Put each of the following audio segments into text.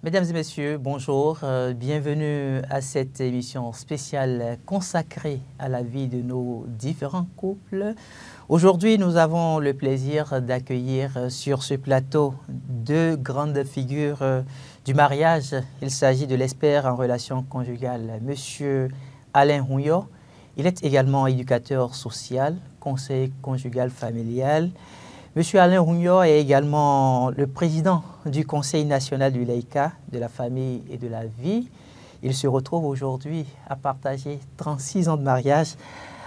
Mesdames et messieurs, bonjour. Bienvenue à cette émission spéciale consacrée à la vie de nos différents couples. Aujourd'hui, nous avons le plaisir d'accueillir sur ce plateau deux grandes figures du mariage. Il s'agit de l'expert en relations conjugales, Monsieur Alain Rouillot. Il est également éducateur social, conseiller conjugal familial. Monsieur Alain Rouillot est également le président du Conseil national du laïcat, de la famille et de la vie. Il se retrouve aujourd'hui à partager 36 ans de mariage.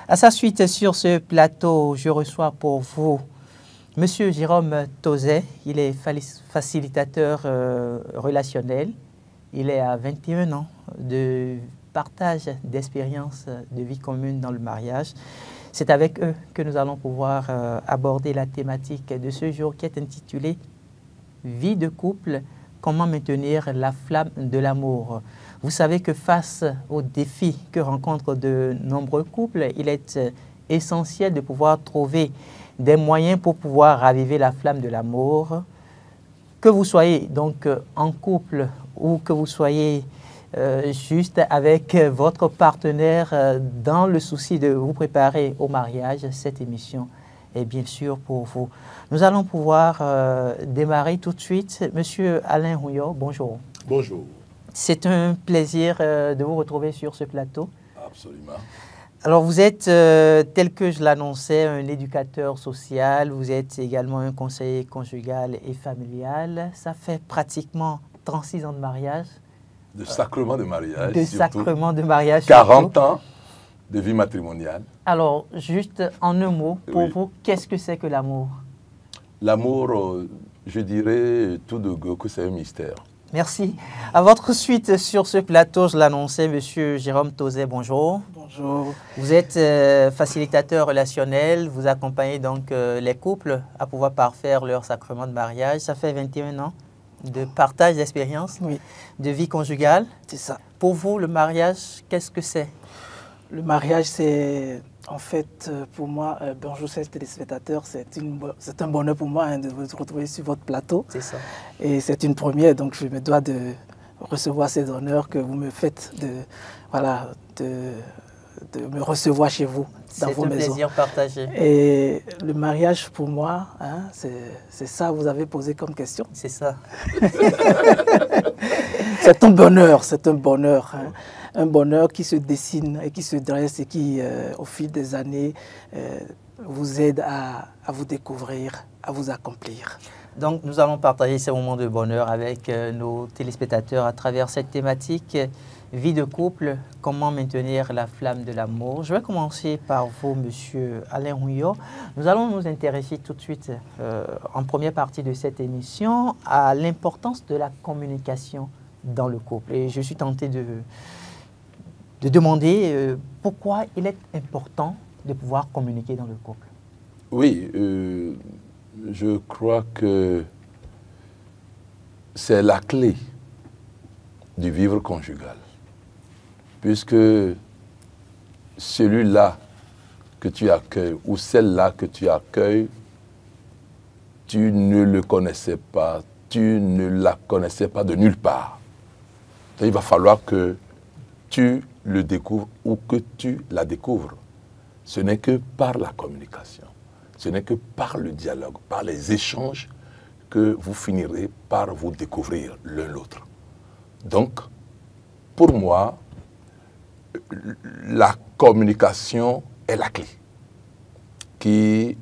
À sa suite, sur ce plateau, je reçois pour vous Monsieur Jérôme Tauzet. Il est facilitateur relationnel. Il est à 21 ans de partage d'expériences de vie commune dans le mariage. C'est avec eux que nous allons pouvoir aborder la thématique de ce jour qui est intitulée « Vie de couple, comment maintenir la flamme de l'amour ». Vous savez que face aux défis que rencontrent de nombreux couples, il est essentiel de pouvoir trouver des moyens pour pouvoir raviver la flamme de l'amour. Que vous soyez donc en couple ou que vous soyez juste avec votre partenaire dans le souci de vous préparer au mariage, cette émission est bien sûr pour vous. Nous allons pouvoir démarrer tout de suite. Monsieur Alain Rouillot, bonjour. Bonjour. C'est un plaisir de vous retrouver sur ce plateau. Absolument. Alors vous êtes, tel que je l'annonçais, un éducateur social, vous êtes également un conseiller conjugal et familial. Ça fait pratiquement 36 ans de mariage. De sacrement de mariage. De sacrement de mariage. 40 ans de vie matrimoniale. Alors, juste en un mot, pour Oui. vous, qu'est-ce que c'est que l'amour? L'amour, je dirais tout de go que c'est un mystère. Merci. À votre suite sur ce plateau, je l'annonçais, Monsieur Jérôme Tauzet, bonjour. Bonjour. Vous êtes facilitateur relationnel, vous accompagnez donc les couples à pouvoir parfaire leur sacrement de mariage. Ça fait 21 ans de partage d'expérience, Oui, de vie conjugale. c'est ça. Pour vous, le mariage, qu'est-ce que c'est? Le mariage, c'est en fait pour moi, bonjour chers téléspectateurs, c'est un bonheur pour moi de vous retrouver sur votre plateau. C'est ça. Et c'est une première, donc je me dois de recevoir ces honneurs que vous me faites, de me recevoir chez vous, dans vos maisons. C'est un plaisir partagé. Et le mariage pour moi, hein, c'est ça que vous avez posé comme question. C'est ça. C'est un bonheur, hein. Un bonheur qui se dessine et qui se dresse et qui, au fil des années, vous aide à vous découvrir, à vous accomplir. Donc, nous allons partager ces moments de bonheur avec nos téléspectateurs à travers cette thématique vie de couple, comment maintenir la flamme de l'amour. Je vais commencer par vous, Monsieur Alain Rouillot. Nous allons nous intéresser tout de suite, en première partie de cette émission, à l'importance de la communication dans le couple. Et je suis tenté de demander pourquoi il est important de pouvoir communiquer dans le couple. Oui, je crois que c'est la clé du vivre conjugal. Puisque celui-là que tu accueilles ou celle-là que tu accueilles, tu ne le connaissais pas, tu ne la connaissais pas de nulle part. Donc, il va falloir que tu le découvres ou que tu la découvres. Ce n'est que par la communication, ce n'est que par le dialogue, par les échanges que vous finirez par vous découvrir l'un l'autre. Donc, pour moi, la communication est la clé qui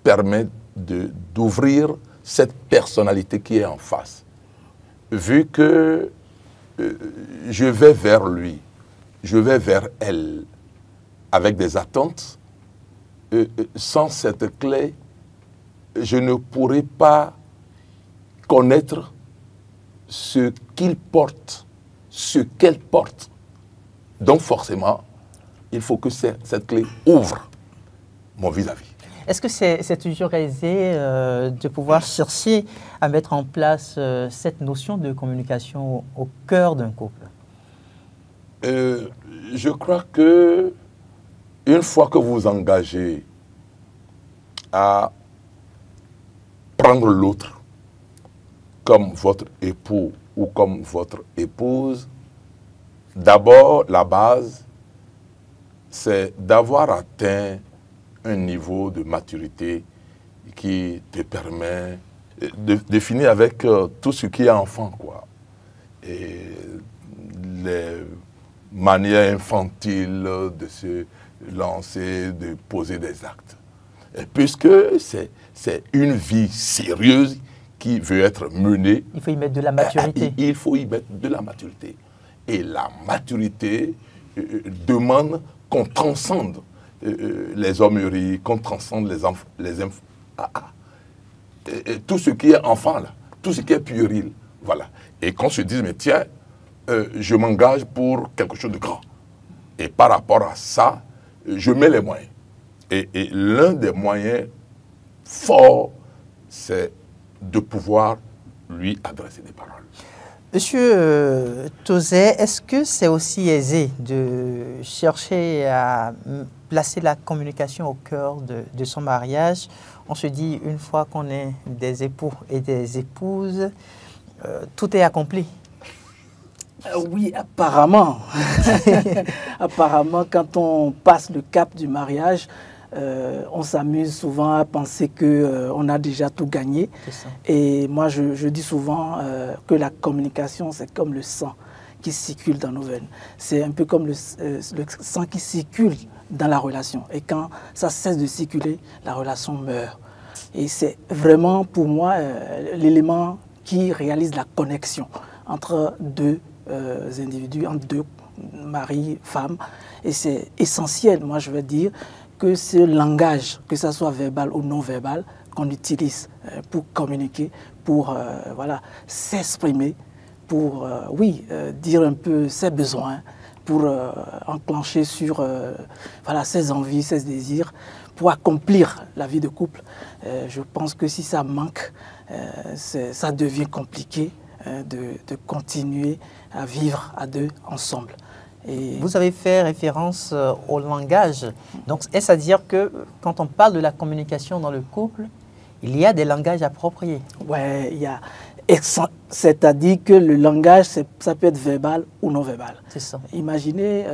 permet d'ouvrir cette personnalité qui est en face. Vu que je vais vers lui, je vais vers elle avec des attentes, sans cette clé, je ne pourrai pas connaître ce qu'il porte, ce qu'elle porte. Donc forcément, il faut que cette clé ouvre mon vis-à-vis. Est-ce que c'est toujours aisé de pouvoir chercher à mettre en place cette notion de communication au cœur d'un couple? Je crois que une fois que vous vous engagez à prendre l'autre comme votre époux ou comme votre épouse, d'abord, la base, c'est d'avoir atteint un niveau de maturité qui te permet de définir avec tout ce qui est enfant, quoi. Et les manières infantiles de se lancer, de poser des actes. Et puisque c'est une vie sérieuse qui veut être menée. Il faut y mettre de la maturité. Il faut y mettre de la maturité. Et la maturité demande qu'on transcende les hommeries, qu'on transcende tout ce qui est enfant, là, tout ce qui est puéril. Voilà. Et qu'on se dise, mais tiens, je m'engage pour quelque chose de grand. Et par rapport à ça, je mets les moyens. Et l'un des moyens forts, c'est de pouvoir lui adresser des paroles. Monsieur Tauzet, est-ce que c'est aussi aisé de chercher à placer la communication au cœur de son mariage? On se dit, une fois qu'on est des époux et des épouses, tout est accompli. Oui, apparemment. Apparemment, quand on passe le cap du mariage, on s'amuse souvent à penser qu'on a déjà tout gagné. Et moi, je dis souvent que la communication, c'est comme le sang qui circule dans nos veines. C'est un peu comme le sang qui circule dans la relation. Et quand ça cesse de circuler, la relation meurt. Et c'est vraiment, pour moi, l'élément qui réalise la connexion entre deux individus, entre deux maris, femmes. Et c'est essentiel, moi, je veux dire, que ce langage, que ce soit verbal ou non verbal, qu'on utilise pour communiquer, pour voilà, s'exprimer, pour dire un peu ses besoins, pour enclencher sur voilà, ses envies, ses désirs, pour accomplir la vie de couple. Je pense que si ça manque, ça devient compliqué de continuer à vivre à deux ensemble. Et vous avez fait référence au langage. Donc, est-ce à dire que quand on parle de la communication dans le couple, il y a des langages appropriés? Oui, il y a. C'est-à-dire que le langage, ça peut être verbal ou non verbal. C'est ça. Imaginez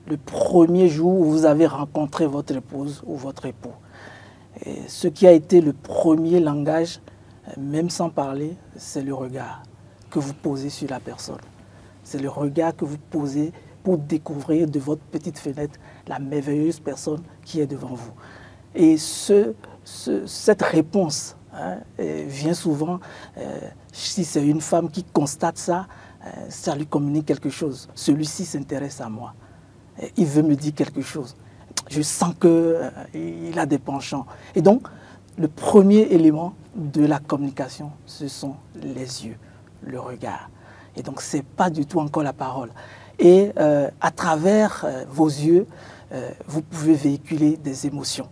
le premier jour où vous avez rencontré votre épouse ou votre époux. Et ce qui a été le premier langage, même sans parler, c'est le regard que vous posez sur la personne. C'est le regard que vous posez pour découvrir de votre petite fenêtre la merveilleuse personne qui est devant vous. Et cette réponse vient souvent, si c'est une femme qui constate ça, ça lui communique quelque chose. Celui-ci s'intéresse à moi. Il veut me dire quelque chose. Je sens qu'il a des penchants. Et donc, le premier élément de la communication, ce sont les yeux, le regard. Et donc, ce n'est pas du tout encore la parole. Et à travers vos yeux, vous pouvez véhiculer des émotions.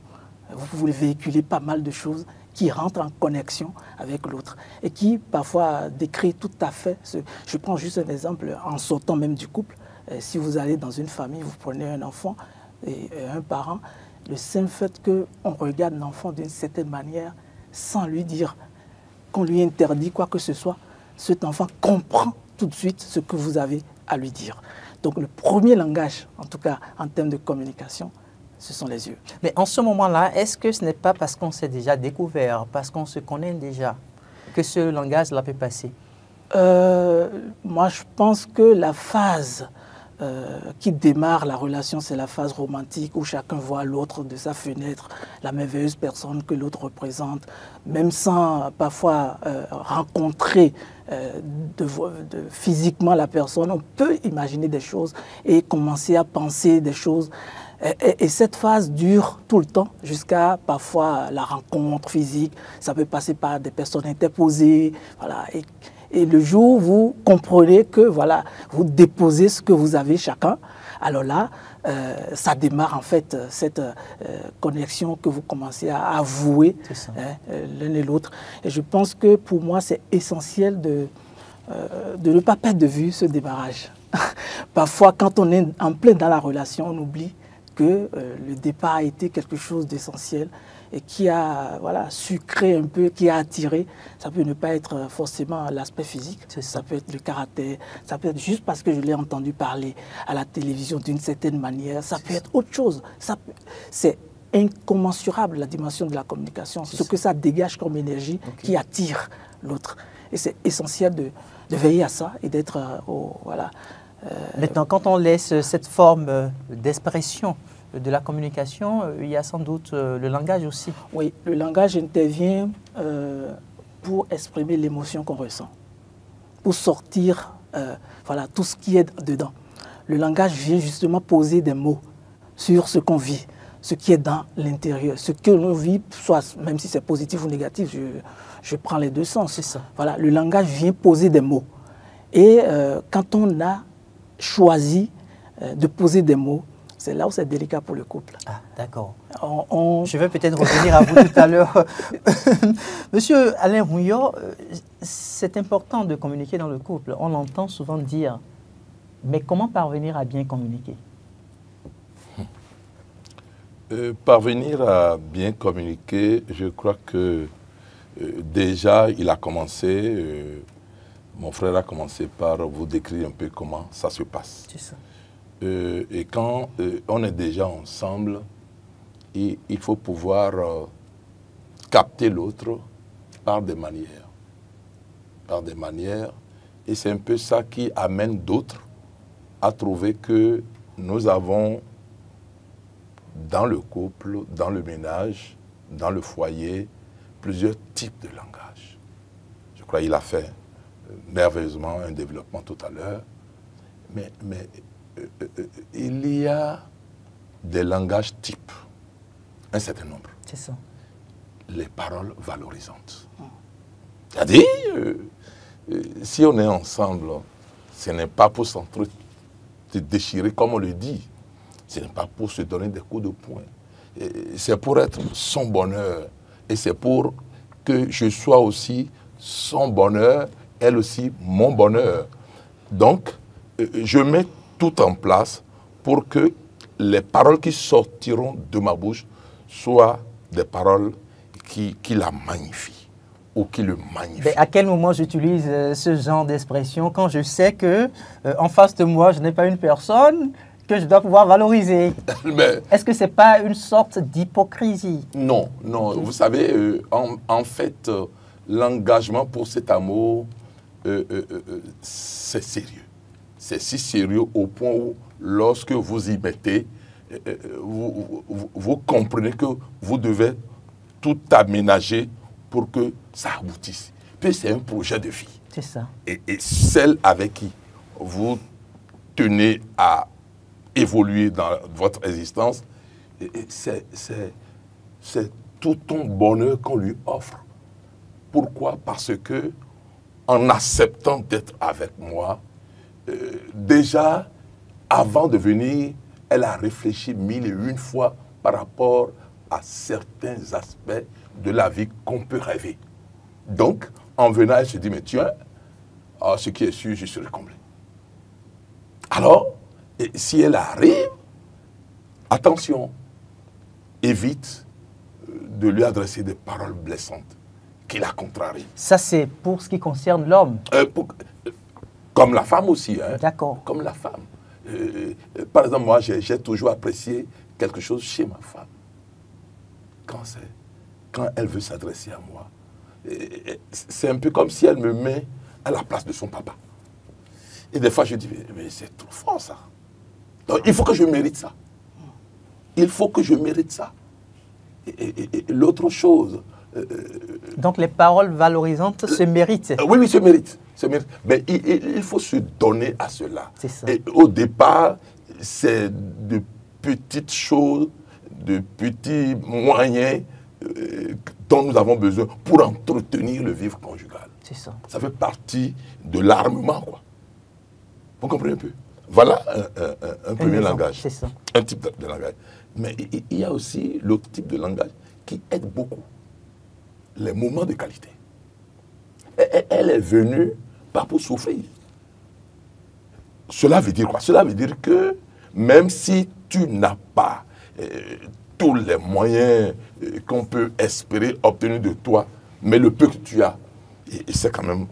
Vous pouvez véhiculer pas mal de choses qui rentrent en connexion avec l'autre et qui, parfois, décrivent tout à fait... Je prends juste un exemple, en sortant même du couple. Si vous allez dans une famille, vous prenez un enfant et un parent, le simple fait qu'on regarde l'enfant d'une certaine manière, sans lui dire qu'on lui interdit quoi que ce soit, cet enfant comprend tout de suite ce que vous avez à lui dire. Donc le premier langage, en tout cas en termes de communication, ce sont les yeux. Mais en ce moment-là, est-ce que ce n'est pas parce qu'on s'est déjà découvert, parce qu'on se connaît déjà, que ce langage-là peut passer? Moi, je pense que la phase qui démarre la relation, c'est la phase romantique où chacun voit l'autre de sa fenêtre, la merveilleuse personne que l'autre représente, même sans parfois rencontrer physiquement la personne, on peut imaginer des choses et commencer à penser des choses. Et cette phase dure tout le temps jusqu'à parfois la rencontre physique. Ça peut passer par des personnes interposées, voilà. Et le jour où vous comprenez que voilà, vous déposez ce que vous avez chacun, alors là, ça démarre en fait cette connexion que vous commencez à avouer l'un et l'autre. Et je pense que pour moi, c'est essentiel de ne pas perdre de vue ce démarrage. Parfois, quand on est en plein dans la relation, on oublie que le départ a été quelque chose d'essentiel et qui a voilà, sucré un peu, qui a attiré. Ça peut ne pas être forcément l'aspect physique, ça peut être le caractère, ça peut être juste parce que je l'ai entendu parler à la télévision d'une certaine manière, ça peut être autre chose. C'est incommensurable la dimension de la communication, ce que ça dégage comme énergie qui attire l'autre. Et c'est essentiel de veiller à ça et d'être voilà. Maintenant, quand on laisse cette forme d'expression de la communication, il y a sans doute le langage aussi. Oui, le langage intervient pour exprimer l'émotion qu'on ressent, pour sortir voilà, tout ce qui est dedans. Le langage vient justement poser des mots sur ce qu'on vit, ce qui est dans l'intérieur, ce que l'on vit, soit même si c'est positif ou négatif, je prends les deux sens. C'est ça. Voilà, le langage vient poser des mots. Et quand on a choisi de poser des mots, c'est là où c'est délicat pour le couple. Ah, d'accord. Je vais peut-être revenir à vous tout à l'heure. Monsieur Alain Rouillot, c'est important de communiquer dans le couple. On entend souvent dire, mais comment parvenir à bien communiquer? Parvenir à bien communiquer, je crois que déjà, il a commencé, mon frère a commencé par vous décrire un peu comment ça se passe. C'est ça. Et quand on est déjà ensemble, il faut pouvoir capter l'autre par des manières. Par des manières. Et c'est un peu ça qui amène d'autres à trouver que nous avons dans le couple, dans le ménage, dans le foyer, plusieurs types de langage. Je crois qu'il a fait merveilleusement un développement tout à l'heure. Mais il y a des langages types, un certain nombre. C'est ça. Les paroles valorisantes. C'est-à-dire, si on est ensemble, ce n'est pas pour s'entre déchirer comme on le dit. Ce n'est pas pour se donner des coups de poing. C'est pour être son bonheur. Et c'est pour que je sois aussi son bonheur, elle aussi mon bonheur. Donc, je mets tout en place pour que les paroles qui sortiront de ma bouche soient des paroles qui la magnifient ou qui le magnifient. Mais à quel moment j'utilise ce genre d'expression quand je sais que en face de moi, je n'ai pas une personne que je dois pouvoir valoriser? Est-ce que ce n'est pas une sorte d'hypocrisie? Non, non. Vous savez, en fait, l'engagement pour cet amour, c'est sérieux. C'est si sérieux au point où, lorsque vous y mettez, vous comprenez que vous devez tout aménager pour que ça aboutisse. Puis c'est un projet de vie. C'est ça. Et celle avec qui vous tenez à évoluer dans votre existence, c'est tout ton bonheur qu'on lui offre. Pourquoi? Parce que en acceptant d'être avec moi, déjà, avant de venir, elle a réfléchi 1001 fois par rapport à certains aspects de la vie qu'on peut rêver. Donc, en venant, elle se dit, mais tiens, ce qui est sûr, je serai comblé. Alors, si elle arrive, attention, évite de lui adresser des paroles blessantes qui la contrarient. Ça, c'est pour ce qui concerne l'homme. Comme la femme aussi. Hein. D'accord. Comme la femme. Par exemple, moi, j'ai toujours apprécié quelque chose chez ma femme. Quand elle veut s'adresser à moi, c'est un peu comme si elle me met à la place de son papa. Et des fois, je dis, mais c'est trop fort, ça. Donc, il faut que je mérite ça. Il faut que je mérite ça. Et l'autre chose... Donc, les paroles valorisantes se méritent. Oui, se méritent. Mais il faut se donner à cela. C'est ça. Et au départ, c'est de petites choses, de petits moyens dont nous avons besoin pour entretenir le vivre conjugal. C'est ça. Ça fait partie de l'armement, quoi. Vous comprenez un peu? Voilà un premier langage. C'est ça. Un type de langage. Mais il y a aussi l'autre type de langage qui aide beaucoup. Les moments de qualité. Elle est venue pas pour souffrir. Cela veut dire quoi? Cela veut dire que même si tu n'as pas tous les moyens qu'on peut espérer obtenir de toi, mais le peu que tu as, c'est quand même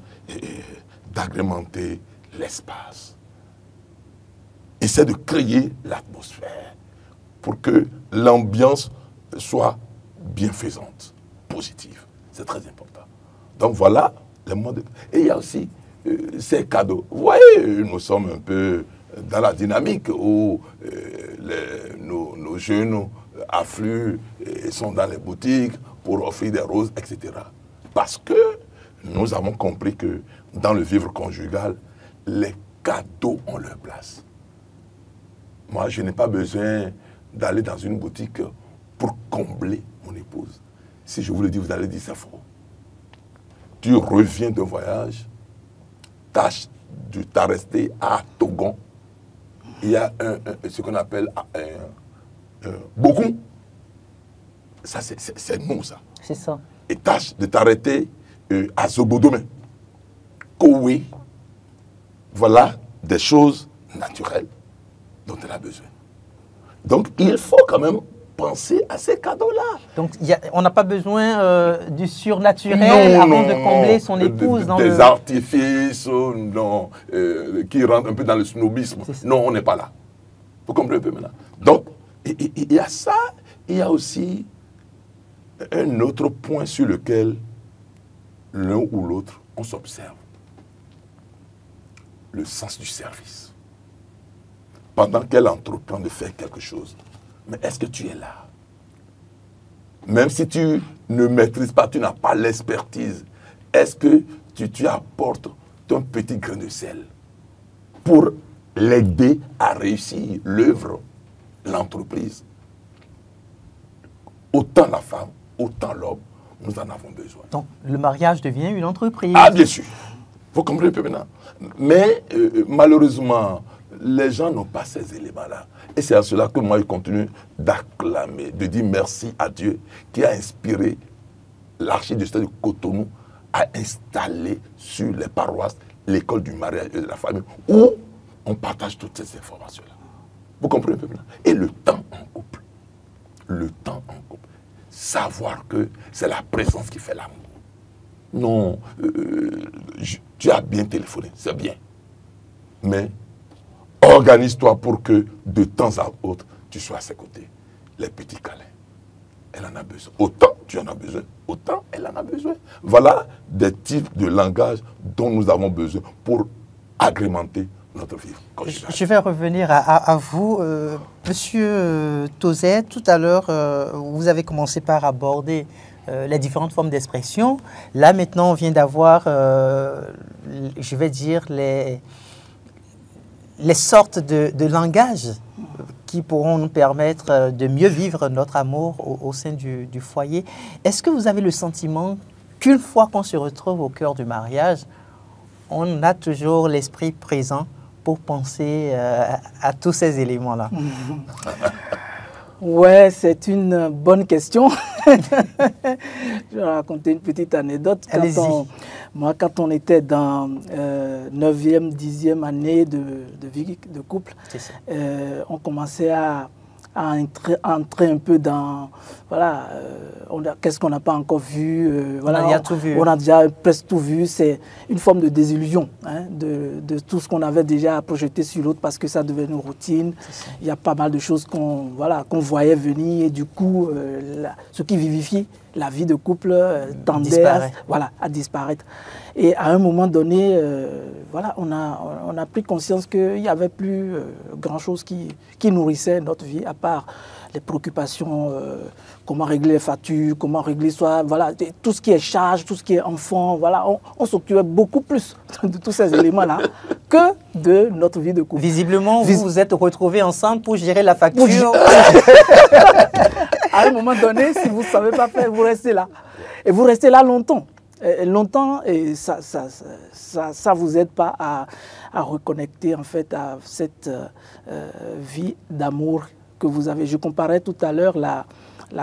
d'agrémenter l'espace. Essaie de créer l'atmosphère pour que l'ambiance soit bienfaisante, positive. C'est très important. Donc voilà les mois de... Et il y a aussi ces cadeaux. Vous voyez, nous sommes un peu dans la dynamique où nos jeunes affluent et sont dans les boutiques pour offrir des roses, etc. Parce que nous avons compris que dans le vivre conjugal, les cadeaux ont leur place. Moi, je n'ai pas besoin d'aller dans une boutique pour combler mon épouse. Si je vous le dis, vous allez dire c'est faux. Tu reviens d'un voyage, tâche de t'arrêter à Togon. Il y a ce qu'on appelle beaucoup. Ça, c'est nous, ça. C'est ça. Et tâche de t'arrêter à Zobodome. Kowe. Voilà des choses naturelles dont elle a besoin. Donc, il faut quand même penser à ces cadeaux-là. Donc, on n'a pas besoin du surnaturel avant de combler son épouse. Des artifices qui rentrent un peu dans le snobisme. Non, on n'est pas là. Vous comprenez un peu maintenant. Donc, il y a ça. Il y a aussi un autre point sur lequel l'un ou l'autre, on s'observe. Le sens du service. Pendant qu'elle entreprend de faire quelque chose, mais est-ce que tu es là? Même si tu ne maîtrises pas, tu n'as pas l'expertise, est-ce que tu apportes ton petit grain de sel pour l'aider à réussir l'œuvre, l'entreprise? Autant la femme, autant l'homme, nous en avons besoin. Donc, le mariage devient une entreprise. Ah, bien sûr. Vous comprenez un peu maintenant. Mais malheureusement, les gens n'ont pas ces éléments-là. Et c'est à cela que moi, je continue d'acclamer, de dire merci à Dieu qui a inspiré l'archidiocèse de Cotonou à installer sur les paroisses l'école du mariage et de la famille où on partage toutes ces informations-là. Vous comprenez un peu maintenant. Et le temps en couple. Le temps en couple. Savoir que c'est la présence qui fait l'amour. Non, tu as bien téléphoné, c'est bien. Mais organise-toi pour que de temps à autre, tu sois à ses côtés. Les petits câlins, elle en a besoin. Autant tu en as besoin, autant elle en a besoin. Voilà des types de langage dont nous avons besoin pour agrémenter notre vie. Je vais revenir à vous. Monsieur Tauzet, tout à l'heure, vous avez commencé par aborder les différentes formes d'expression. Là, maintenant, on vient d'avoir, je vais dire, les sortes de langages qui pourront nous permettre de mieux vivre notre amour au sein du foyer. Est-ce que vous avez le sentiment qu'une fois qu'on se retrouve au cœur du mariage, on a toujours l'esprit présent pour penser à tous ces éléments-là? Ouais, c'est une bonne question. Je vais raconter une petite anecdote. Moi, quand on était dans 9e, 10e année de vie de couple, on commençait à entrer un peu dans, voilà, qu'est-ce qu'on n'a pas encore vu. Voilà, on a déjà tout vu. On a déjà presque tout vu. C'est une forme de désillusion de tout ce qu'on avait déjà projeté sur l'autre parce que ça devenait une routine. Il y a pas mal de choses qu'on voyait venir et du coup, ce qui vivifie la vie de couple tendait à disparaître. Et à un moment donné, voilà, on a pris conscience qu'il n'y avait plus grand-chose qui nourrissait notre vie, à part les préoccupations, comment régler les factures, comment régler voilà, tout ce qui est charge, tout ce qui est enfant. Voilà, on s'occupait beaucoup plus de tous ces éléments-là que de notre vie de couple. Visiblement, vous vous êtes retrouvés ensemble pour gérer la facture. À un moment donné, si vous ne savez pas faire, vous restez là. Et vous restez là longtemps. Et ça vous aide pas à reconnecter en fait à cette vie d'amour que vous avez. Je comparais tout à l'heure la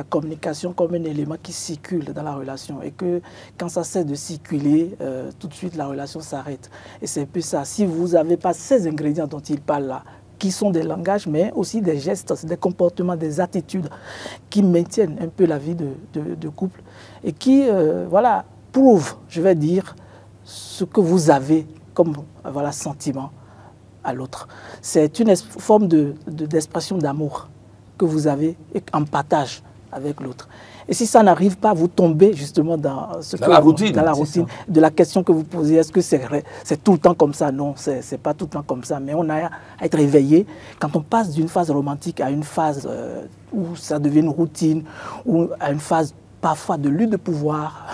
communication comme un élément qui circule dans la relation et que quand ça cesse de circuler, tout de suite la relation s'arrête. Et c'est un peu ça. Si vous n'avez pas ces ingrédients dont il parle là, qui sont des langages, mais aussi des gestes, des comportements, des attitudes qui maintiennent un peu la vie de couple et qui, voilà, prouvent, je vais dire, ce que vous avez comme voilà, sentiment à l'autre. C'est une forme d'expression d'amour que vous avez en partage avec l'autre. Et si ça n'arrive pas, vous tombez justement dans la routine de la question que vous posez. Est-ce que c'est tout le temps comme ça? Non, c'est pas tout le temps comme ça. Mais on a à être éveillé. Quand on passe d'une phase romantique à une phase où ça devient une routine, ou à une phase parfois de lutte de pouvoir,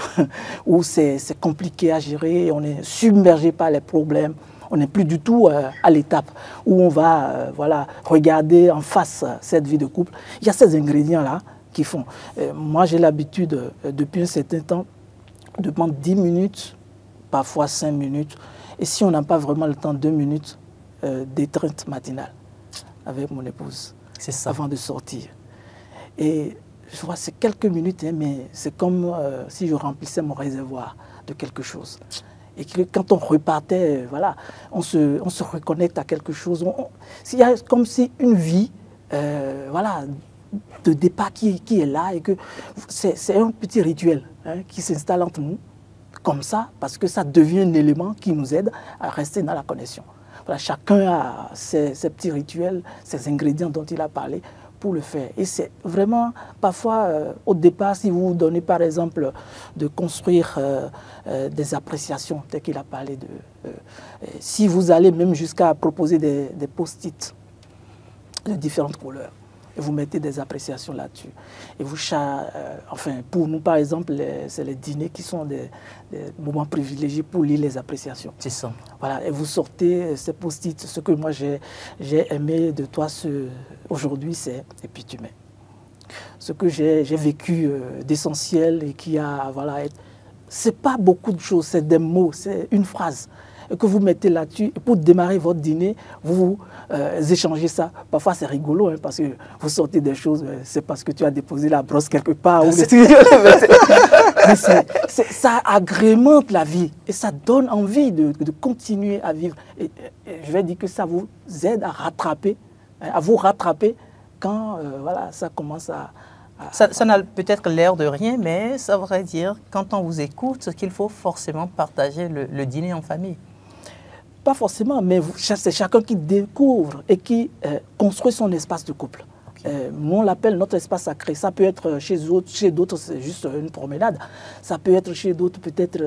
où c'est compliqué à gérer, on est submergé par les problèmes, on n'est plus du tout à l'étape où on va voilà, regarder en face cette vie de couple. Il y a ces ingrédients-là qui font. Moi, j'ai l'habitude, depuis un certain temps, de prendre 10 minutes, parfois 5 minutes, et si on n'a pas vraiment le temps, 2 minutes d'étreinte matinale avec mon épouse, c'est ça, avant de sortir. Et je vois, c'est quelques minutes, hein, mais c'est comme si je remplissais mon réservoir de quelque chose. Et que quand on repartait, voilà, on se reconnecte à quelque chose. Il y a comme si une vie, voilà, de départ qui est là et que c'est un petit rituel hein, qui s'installe entre nous, comme ça, parce que ça devient un élément qui nous aide à rester dans la connexion. Voilà, chacun a ses petits rituels, ses ingrédients dont il a parlé pour le faire. Et c'est vraiment, parfois, au départ, si vous vous donnez par exemple de construire des appréciations, tel qu'il a parlé de... si vous allez même jusqu'à proposer des post-it de différentes couleurs, et vous mettez des appréciations là-dessus. Et vous, enfin, pour nous, par exemple, c'est les dîners qui sont des moments privilégiés pour lire les appréciations. C'est ça. Voilà, et vous sortez ces post-it, ce que moi j'ai aimé de toi aujourd'hui, c'est « et puis tu mets ». Ce que j'ai vécu d'essentiel et qui a, voilà, c'est pas beaucoup de choses, c'est des mots, c'est une phrase que vous mettez là-dessus. Et pour démarrer votre dîner, vous échangez ça. Parfois, c'est rigolo, hein, parce que vous sortez des choses, c'est parce que tu as déposé la brosse quelque part. Mais ça agrémente la vie et ça donne envie de continuer à vivre. Et je vais dire que ça vous aide à rattraper, à vous rattraper quand voilà, ça commence à... Ça n'a peut-être l'air de rien, mais ça voudrait dire, quand on vous écoute, qu'il faut forcément partager le dîner en famille. Pas forcément, mais c'est chacun qui découvre et qui construit son espace de couple. Okay. On l'appelle notre espace sacré. Ça peut être chez d'autres, c'est juste une promenade. Ça peut être chez d'autres, peut-être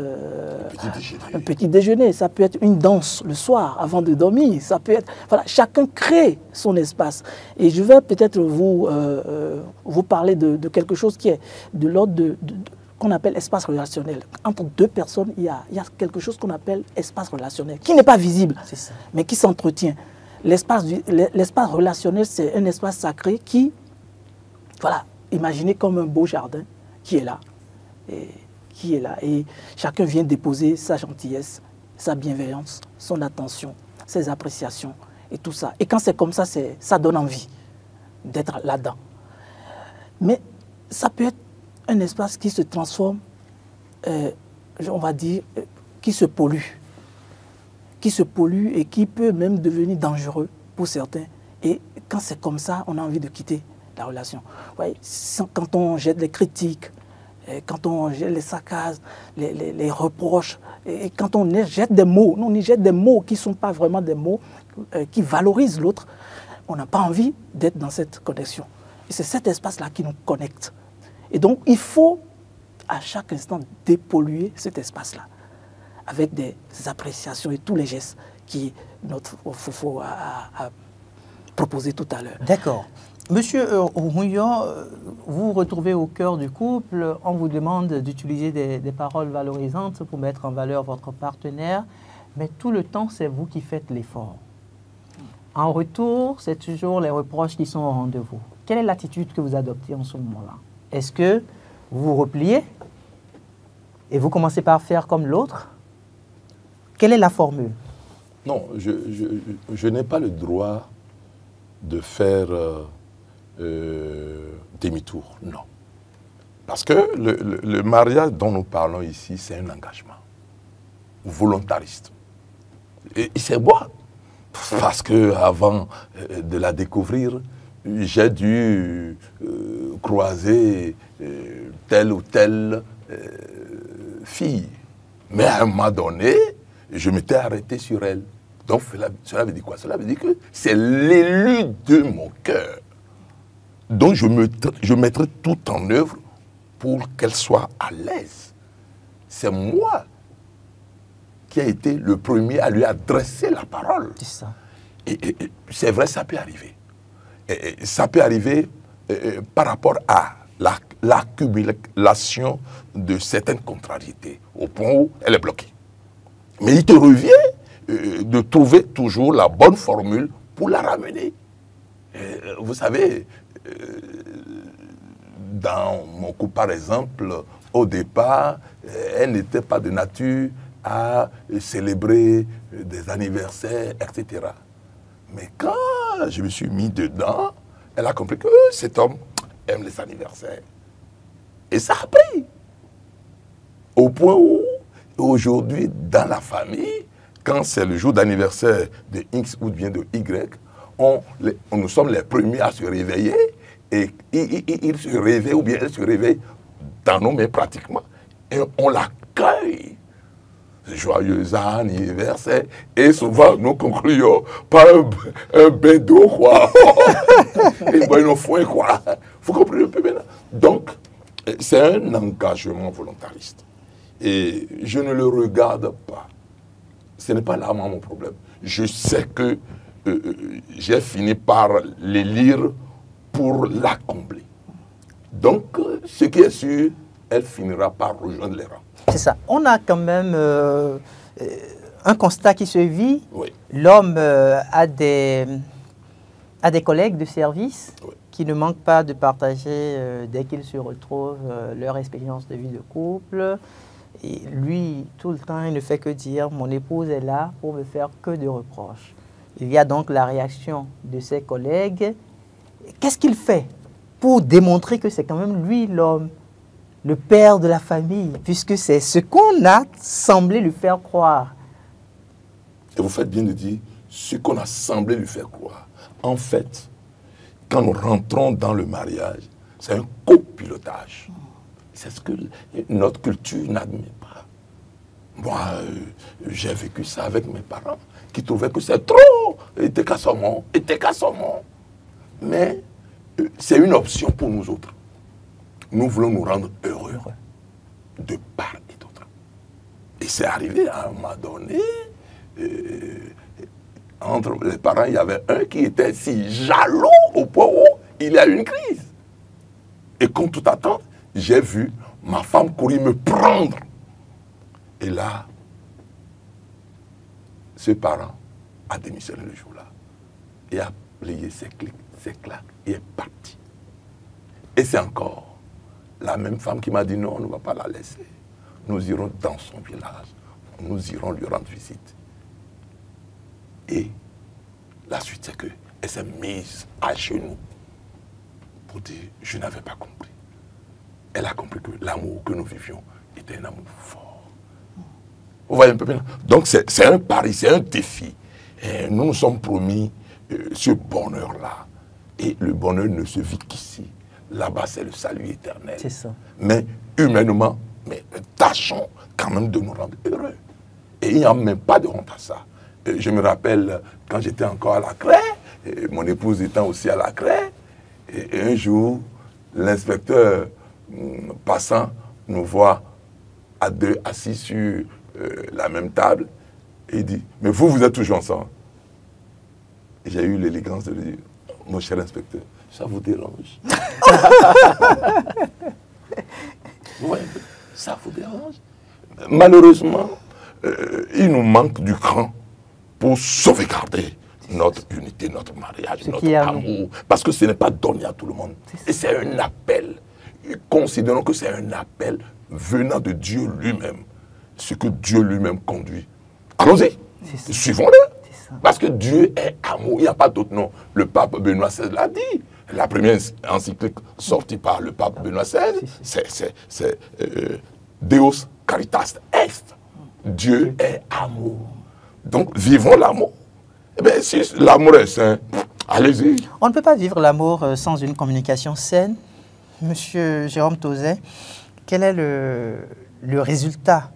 un petit déjeuner. Ça peut être une danse le soir avant de dormir. Ça peut être, voilà, chacun crée son espace. Et je vais peut-être vous parler de quelque chose qui est de l'ordre qu'on appelle espace relationnel. Entre deux personnes, il y a quelque chose qu'on appelle espace relationnel, qui n'est pas visible, mais qui s'entretient. L'espace relationnel, c'est un espace sacré qui, voilà, imaginez comme un beau jardin qui est là. Et chacun vient déposer sa gentillesse, sa bienveillance, son attention, ses appréciations et tout ça. Et quand c'est comme ça, ça donne envie d'être là-dedans. Mais ça peut être un espace qui se transforme, on va dire, qui se pollue et qui peut même devenir dangereux pour certains. Et quand c'est comme ça, on a envie de quitter la relation. Ouais, quand on jette les critiques, quand on jette les sarcasmes, les reproches, et quand on jette des mots, on y jette des mots qui ne sont pas vraiment des mots qui valorisent l'autre, on n'a pas envie d'être dans cette connexion. Et c'est cet espace-là qui nous connecte. Et donc, il faut à chaque instant dépolluer cet espace-là avec des appréciations et tous les gestes qui notre Fofo a proposé tout à l'heure. D'accord. Monsieur Rouillon, vous vous retrouvez au cœur du couple, on vous demande d'utiliser des paroles valorisantes pour mettre en valeur votre partenaire, mais tout le temps, c'est vous qui faites l'effort. En retour, c'est toujours les reproches qui sont au rendez-vous. Quelle est l'attitude que vous adoptez en ce moment-là? Est-ce que vous vous repliez et vous commencez par faire comme l'autre? Quelle est la formule? Non, je n'ai pas le droit de faire demi-tour, non. Parce que le mariage dont nous parlons ici, c'est un engagement volontariste. Et c'est moi Parce que avant de la découvrir, j'ai dû croiser telle ou telle fille. Mais à un moment donné, je m'étais arrêté sur elle. Donc cela veut dire quoi? Cela veut dire que c'est l'élu de mon cœur. Donc je mettrai tout en œuvre pour qu'elle soit à l'aise. C'est moi qui ai été le premier à lui adresser la parole. C'est ça. Et c'est vrai, ça peut arriver. Et ça peut arriver par rapport à l'accumulation de certaines contrariétés, au point où elle est bloquée. Mais il te revient de trouver toujours la bonne formule pour la ramener. Vous savez, dans mon couple, par exemple, au départ, elle n'était pas de nature à célébrer des anniversaires, etc. Mais quand je me suis mis dedans, elle a compris que cet homme aime les anniversaires. Et ça a pris. Au point où, aujourd'hui, dans la famille, quand c'est le jour d'anniversaire de X ou bien de Y, nous sommes les premiers à se réveiller et il se réveille ou bien elle se réveille dans nos mains pratiquement. Et on l'accueille. Joyeux anniversaire. Et souvent, nous concluons par un bain d'eau, quoi. Et bon, foin, quoi. Vous comprenez un peu maintenant? Donc, c'est un engagement volontariste. Et je ne le regarde pas. Ce n'est pas là mon problème. Je sais que j'ai fini par les lire pour la combler. Donc, ce qui est sûr, elle finira par rejoindre les rangs. C'est ça. On a quand même un constat qui se vit. Oui. L'homme a des collègues de service qui ne manquent pas de partager, dès qu'ils se retrouvent, leur expérience de vie de couple. Et lui, tout le temps, il ne fait que dire « mon épouse est là pour me faire que de reproches ». Il y a donc la réaction de ses collègues. Qu'est-ce qu'il fait pour démontrer que c'est quand même lui l'homme, le père de la famille, puisque c'est ce qu'on a semblé lui faire croire? Et vous faites bien de dire ce qu'on a semblé lui faire croire. En fait, quand nous rentrons dans le mariage, c'est un copilotage. C'est ce que notre culture n'admet pas. Moi, j'ai vécu ça avec mes parents, qui trouvaient que c'est trop. Était qu'à son monde, était qu'à son monde. Mais c'est une option pour nous autres. Nous voulons nous rendre heureux de part et d'autre. Et c'est arrivé à un moment donné, entre les parents, il y avait un qui était si jaloux au point où il y a eu une crise. Et contre toute attente, j'ai vu ma femme courir me prendre. Et là, ce parent a démissionné le jour-là. Et a plié ses claques et est parti. Et c'est encore la même femme qui m'a dit non, on ne va pas la laisser. Nous irons dans son village. Nous irons lui rendre visite. Et la suite, c'est qu'elle s'est mise à genoux pour dire je n'avais pas compris. Elle a compris que l'amour que nous vivions était un amour fort. Vous voyez un peu bien? Donc c'est un pari, c'est un défi. Et nous nous sommes promis ce bonheur-là. Et le bonheur ne se vit qu'ici. Là-bas, c'est le salut éternel. C'est ça. Mais humainement, tâchons quand même de nous rendre heureux. Et il n'y a même pas de honte à ça. Je me rappelle quand j'étais encore à la craie, mon épouse étant aussi à la craie, et un jour, l'inspecteur passant nous voit à deux assis sur la même table, et il dit, mais vous êtes toujours ensemble. Et j'ai eu l'élégance de lui dire, mon cher inspecteur, ça vous dérange? Vous voyez, ça vous dérange? Malheureusement, il nous manque du cran pour sauvegarder notre unité, notre mariage, notre amour. Parce que ce n'est pas donné à tout le monde. Et c'est un appel. Considérons que c'est un appel venant de Dieu lui-même. Ce que Dieu lui-même conduit. Allons-y. Suivons-le. Parce que Dieu est amour. Il n'y a pas d'autre nom. Le pape Benoît XVI l'a dit. La première encyclique sortie par le pape Benoît XVI, c'est Deus Caritas Est. Dieu est amour. Donc, vivons l'amour. Eh bien, si l'amour est sain, allez-y. On ne peut pas vivre l'amour sans une communication saine. Monsieur Jérôme Tauzet, quel est le résultat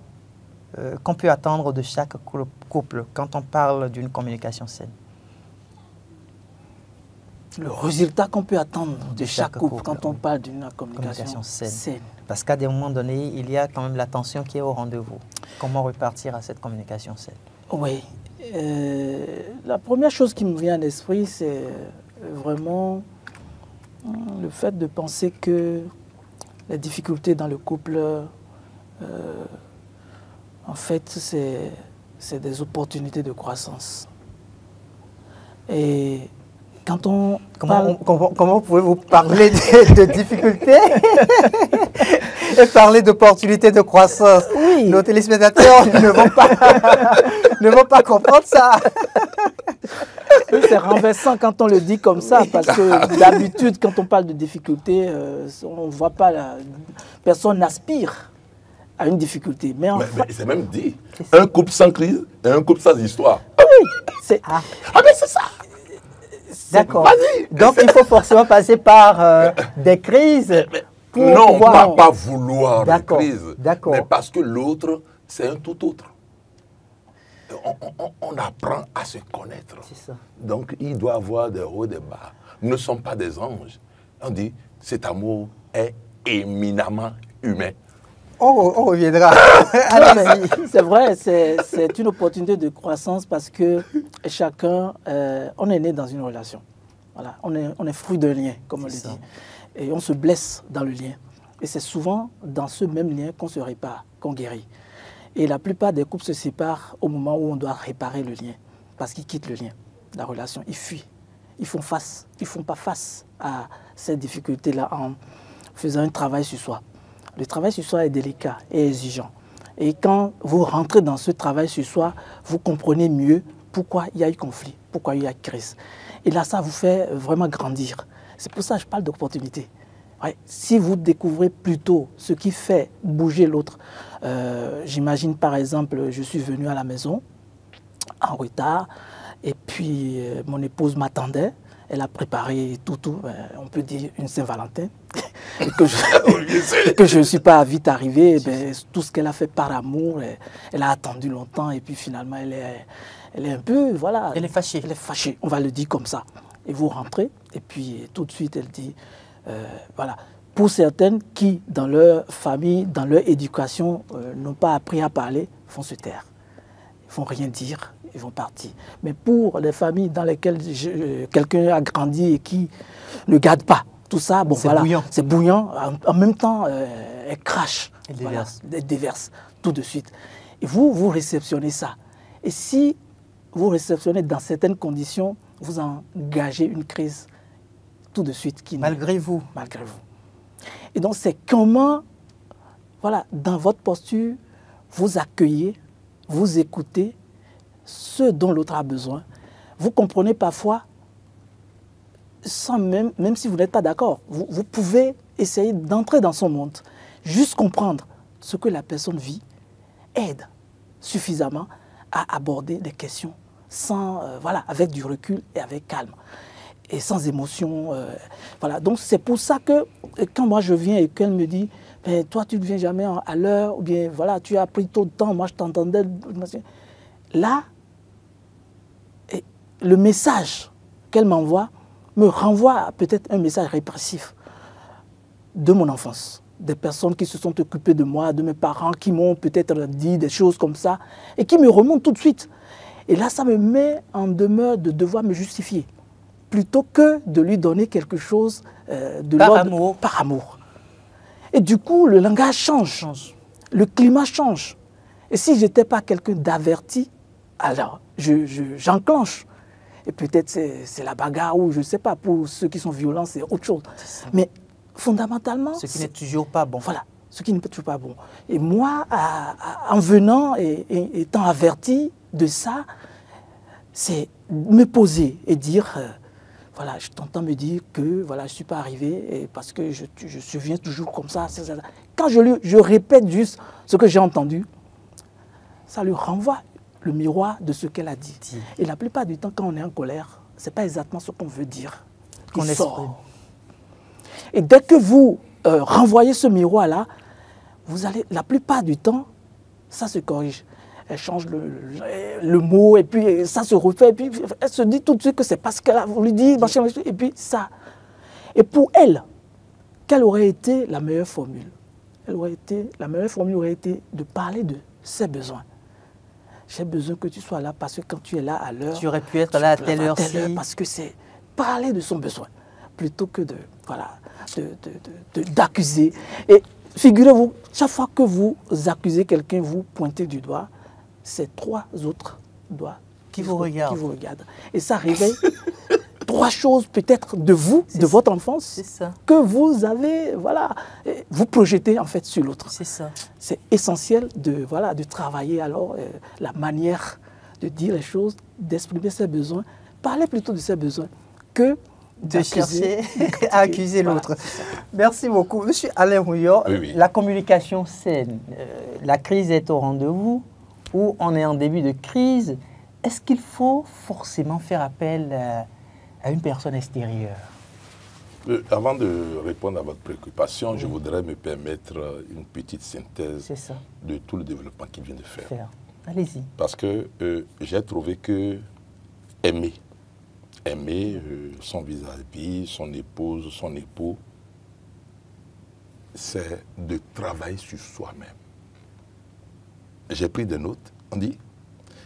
qu'on peut attendre de chaque couple quand on parle d'une communication saine? Le résultat qu'on peut attendre de chaque couple quand on parle d'une communication saine. Parce qu'à des moments donnés, il y a quand même la tension qui est au rendez-vous. Comment repartir à cette communication saine? Oui. La première chose qui me vient à l'esprit, c'est vraiment le fait de penser que les difficultés dans le couple, en fait, c'est des opportunités de croissance. Et quand on comment pouvez-vous parler de difficultés et parler d'opportunités de croissance? Oui. Nos téléspectateurs ne vont pas comprendre ça. C'est renversant quand on le dit comme ça, parce que d'habitude, quand on parle de difficultés, on ne voit pas, personne n'aspire à une difficulté. Mais c'est même dit, un couple sans crise et un couple sans histoire. Oui, mais c'est ça. D'accord. Donc il faut forcément passer par des crises. Non, pas vouloir des crises, d'accord. mais parce que l'autre, c'est un tout autre. On apprend à se connaître. C'est ça. Donc, il doit avoir des hauts et des bas. Nous ne sommes pas des anges. On dit, cet amour est éminemment humain. On reviendra. C'est vrai, c'est une opportunité de croissance parce que chacun, on est né dans une relation. Voilà, on est fruit d'un lien, comme on le dit. Et on se blesse dans le lien. Et c'est souvent dans ce même lien qu'on se répare, qu'on guérit. Et la plupart des couples se séparent au moment où on doit réparer le lien. Parce qu'ils quittent le lien, la relation, ils fuient. Ils font pas face à cette difficulté-là en faisant un travail sur soi. Le travail sur soi est délicat et exigeant. Et quand vous rentrez dans ce travail sur soi, vous comprenez mieux pourquoi il y a eu conflit, pourquoi il y a crise. Et là, ça vous fait vraiment grandir. C'est pour ça que je parle d'opportunité. Ouais, si vous découvrez plutôt ce qui fait bouger l'autre, j'imagine par exemple, je suis venu à la maison en retard et puis mon épouse m'attendait. Elle a préparé tout, on peut dire une Saint-Valentin, et que je ne suis pas vite arrivé. Tout ce qu'elle a fait par amour, elle a attendu longtemps et puis finalement elle est un peu, voilà. Elle est fâchée. Elle est fâchée, on va le dire comme ça. Et vous rentrez et puis tout de suite elle dit, voilà. Pour certaines qui, dans leur famille, dans leur éducation, n'ont pas appris à parler, vont se taire. Ils ne vont rien dire, ils vont partir. Mais pour les familles dans lesquelles quelqu'un a grandi et qui ne garde pas tout ça, bon voilà, c'est bouillant. En même temps, elle crache, elle déverse tout de suite. Et vous réceptionnez ça. Et si vous réceptionnez dans certaines conditions, vous engagez une crise tout de suite. Malgré vous. Malgré vous. Et donc, c'est comment, voilà, dans votre posture, vous accueillez, vous écoutez ce dont l'autre a besoin. Vous comprenez parfois, sans même si vous n'êtes pas d'accord, vous pouvez essayer d'entrer dans son monde, juste comprendre ce que la personne vit, aide suffisamment à aborder des questions sans, voilà, avec du recul et avec calme. Et sans émotion. Voilà. Donc c'est pour ça que quand moi je viens et qu'elle me dit « toi tu ne viens jamais à l'heure » ou bien « voilà, tu as pris trop de temps, moi je t'entendais ». Là, le message qu'elle m'envoie me renvoie peut-être un message répressif de mon enfance. Des personnes qui se sont occupées de moi, de mes parents, qui m'ont peut-être dit des choses comme ça et qui me remontent tout de suite. Et là, ça me met en demeure de devoir me justifier, plutôt que de lui donner quelque chose de l'ordre par amour. Et du coup, le langage change, le climat change. Et si je n'étais pas quelqu'un d'averti, alors j'enclenche. Et peut-être c'est la bagarre ou je ne sais pas, pour ceux qui sont violents, c'est autre chose. Mais fondamentalement... Ce qui n'est toujours pas bon. Voilà, ce qui n'est toujours pas bon. Et moi, en venant et étant averti de ça, c'est me poser et dire... voilà, je t'entends me dire que voilà, je ne suis pas arrivé parce que je viens toujours comme ça. Quand je répète juste ce que j'ai entendu, ça lui renvoie le miroir de ce qu'elle a dit. Et la plupart du temps, quand on est en colère, ce n'est pas exactement ce qu'on veut dire qui sort. Et dès que vous renvoyez ce miroir-là, vous allez, la plupart du temps, ça se corrige. Elle change le mot, et puis ça se refait, et puis elle se dit tout de suite que c'est parce qu'elle a voulu dire, machin, et puis ça. Et pour elle, quelle aurait été la meilleure formule? La meilleure formule aurait été de parler de ses besoins. J'ai besoin que tu sois là parce que quand tu es là à l'heure... Tu aurais pu être là à telle heure-ci. Parce que c'est parler de son besoin, plutôt que d'accuser. Et figurez-vous, chaque fois que vous accusez quelqu'un, vous pointez du doigt, c'est 3 autres doigts qui vous regardent. Et ça réveille 3 choses peut-être de vous, de votre enfance, que vous avez, vous projetez en fait sur l'autre. C'est ça. C'est essentiel de travailler alors la manière de dire les choses, d'exprimer ses besoins, parler plutôt de ses besoins que de chercher à accuser l'autre. Merci beaucoup. Monsieur Alain Rouillot, la communication saine, la crise est au rendez-vous ou on est en début de crise. Est-ce qu'il faut forcément faire appel à une personne extérieure? Avant de répondre à votre préoccupation, je voudrais me permettre une petite synthèse de tout le développement qu'il vient de faire. Allez-y. Parce que j'ai trouvé que aimer son vis-à-vis, son épouse, son époux, c'est de travailler sur soi-même. J'ai pris des notes, on dit,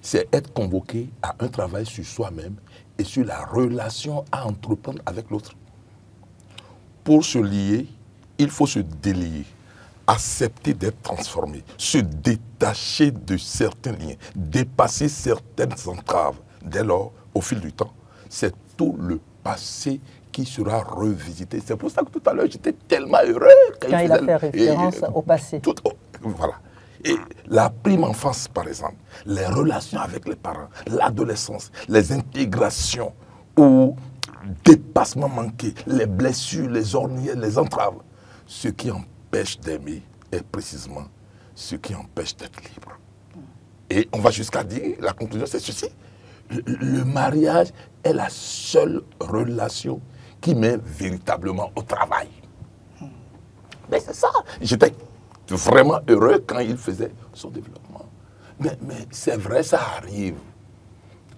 c'est être convoqué à un travail sur soi-même et sur la relation à entreprendre avec l'autre. Pour se lier, il faut se délier, accepter d'être transformé, se détacher de certains liens, dépasser certaines entraves. Dès lors, au fil du temps, c'est tout le passé qui sera revisité. C'est pour ça que tout à l'heure, j'étais tellement heureux quand il a fait référence au passé. Voilà. Et la prime enfance, par exemple, les relations avec les parents, l'adolescence, les intégrations ou dépassements manqués, les blessures, les ornières, les entraves. Ce qui empêche d'aimer est précisément ce qui empêche d'être libre. Et on va jusqu'à dire, la conclusion c'est ceci, le mariage est la seule relation qui met véritablement au travail. Mais c'est ça, j'étais vraiment heureux quand il faisait son développement. Mais c'est vrai, ça arrive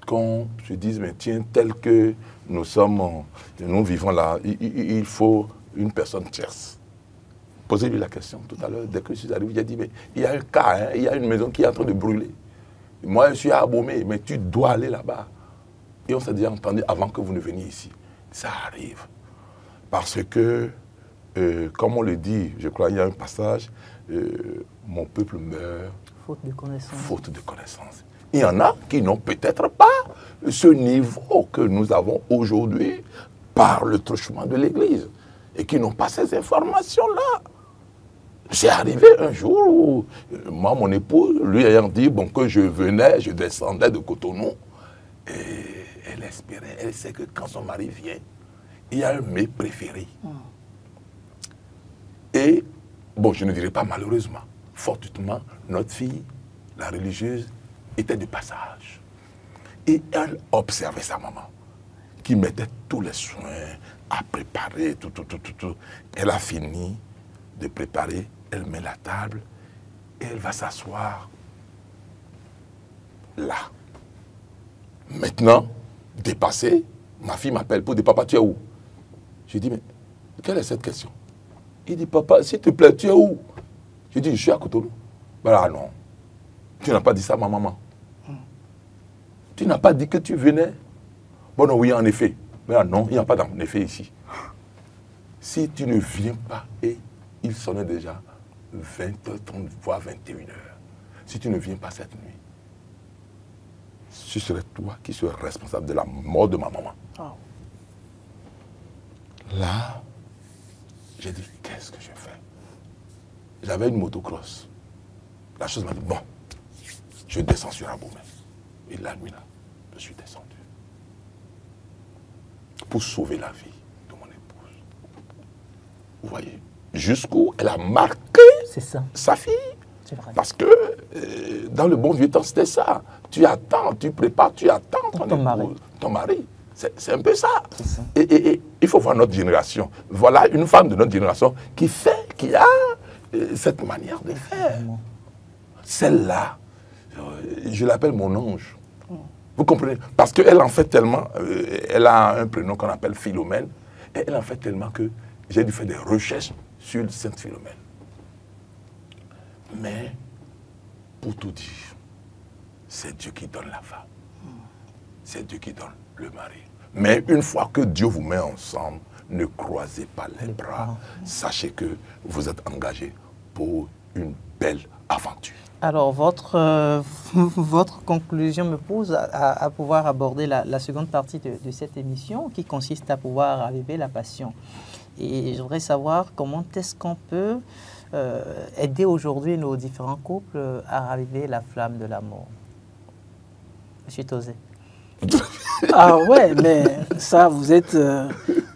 qu'on se dise, mais tiens, tel que nous vivons là, il faut une personne tierce. Posez-lui la question tout à l'heure, dès que je suis arrivé, j'ai dit, mais il y a un cas, il y a une maison qui est en train de brûler. Moi, je suis à Abomey, mais tu dois aller là-bas. Et on s'est déjà entendu avant que vous ne veniez ici. Ça arrive. Parce que, comme on le dit, je crois, il y a un passage, mon peuple meurt. Faute de connaissance. Faute de connaissance. Il y en a qui n'ont peut-être pas ce niveau que nous avons aujourd'hui par le truchement de l'Église et qui n'ont pas ces informations-là. C'est arrivé un jour où, moi, mon épouse, lui ayant dit que je venais, je descendais de Cotonou, et elle espérait, elle sait que quand son mari vient, il y a un mets préféré. Et, je ne dirais pas malheureusement, fortuitement, notre fille, la religieuse, était de passage. Et elle observait sa maman, qui mettait tous les soins à préparer, tout. Elle a fini de préparer, elle met la table et elle va s'asseoir là. Maintenant, dépassée, ma fille m'appelle pour dire, papa, tu es où? Je dis, mais quelle est cette question? Il dit, papa, s'il te plaît, tu es où? Je dis, je suis à Cotonou. Ah non, tu n'as pas dit ça à ma maman. Tu n'as pas dit que tu venais. Non, oui, en effet. Mais non, il n'y a pas d'en effet ici. Si tu ne viens pas, et il sonnait déjà 20h30, voire 21h. Si tu ne viens pas cette nuit, ce serait toi qui serais responsable de la mort de ma maman. Oh. Là, j'ai dit, qu'est-ce que je fais? J'avais une motocross. La chose m'a dit, je descends sur Abomey. Et la nuit, là, je suis descendu. Pour sauver la vie de mon épouse. Vous voyez, jusqu'où elle a marqué sa fille. C'est vrai. Parce que dans le bon vieux temps, c'était ça. Tu attends, tu prépares, tu attends ton mari. C'est un peu ça. Et il faut voir notre génération. Voilà une femme de notre génération qui a cette manière de faire. Celle-là, je l'appelle mon ange. Vous comprenez? Parce qu'elle en fait tellement, elle a un prénom qu'on appelle Philomène, et elle en fait tellement que j'ai dû faire des recherches sur Sainte Philomène. Mais, pour tout dire, c'est Dieu qui donne la femme. C'est Dieu qui donne le mari. Mais une fois que Dieu vous met ensemble, ne croisez pas les bras. Sachez que vous êtes engagés pour une belle aventure. Alors, votre conclusion me pousse à pouvoir aborder la seconde partie de cette émission qui consiste à pouvoir raviver la passion. Et je voudrais savoir comment est-ce qu'on peut aider aujourd'hui nos différents couples à raviver la flamme de l'amour. Monsieur Tozé. Ah ouais, mais ça, vous êtes...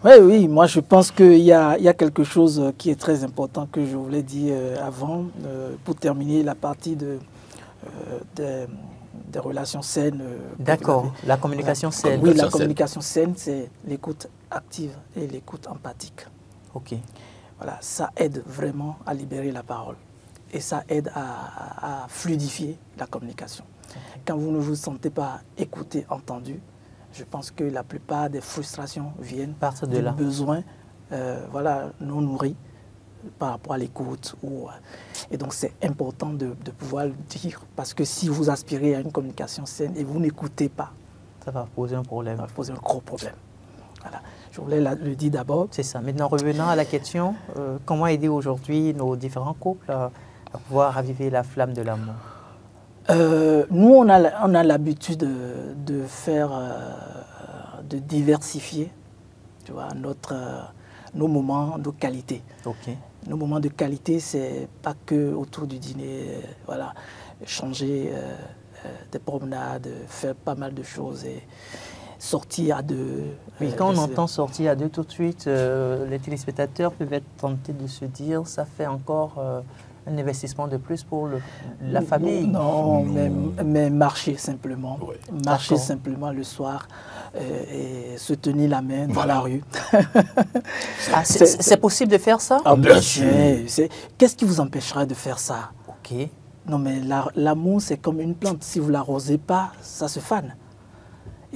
oui, moi je pense qu'il y a quelque chose qui est très important que je voulais dire avant, pour terminer la partie des relations saines. D'accord, la communication saine. Oui, la communication saine, c'est l'écoute active et l'écoute empathique. Ok. Voilà, ça aide vraiment à libérer la parole et ça aide à fluidifier la communication. Quand vous ne vous sentez pas écouté, entendu, je pense que la plupart des frustrations viennent du besoin non nourri par rapport à l'écoute. Et donc c'est important de pouvoir le dire, parce que si vous aspirez à une communication saine et vous n'écoutez pas, ça va poser un problème. Ça va poser un gros problème. Voilà. Je voulais le dire d'abord. C'est ça. Maintenant, revenant à la question, comment aider aujourd'hui nos différents couples à pouvoir raviver la flamme de l'amour? Nous, on a l'habitude de diversifier, tu vois, nos moments de qualité. Okay. Nos moments de qualité, c'est pas que autour du dîner, voilà, changer des promenades, faire pas mal de choses et sortir à deux. Oui, quand on entend sortir à deux tout de suite, les téléspectateurs peuvent être tentés de se dire, ça fait encore un investissement de plus pour la famille. Non, mais marcher simplement. Oui. Marcher simplement le soir et se tenir la main dans la rue. C'est possible de faire ça? Bien sûr. Qu'est-ce qui vous empêcherait de faire ça? Ok. Non, mais l'amour, c'est comme une plante. Si vous ne l'arrosez pas, ça se fane.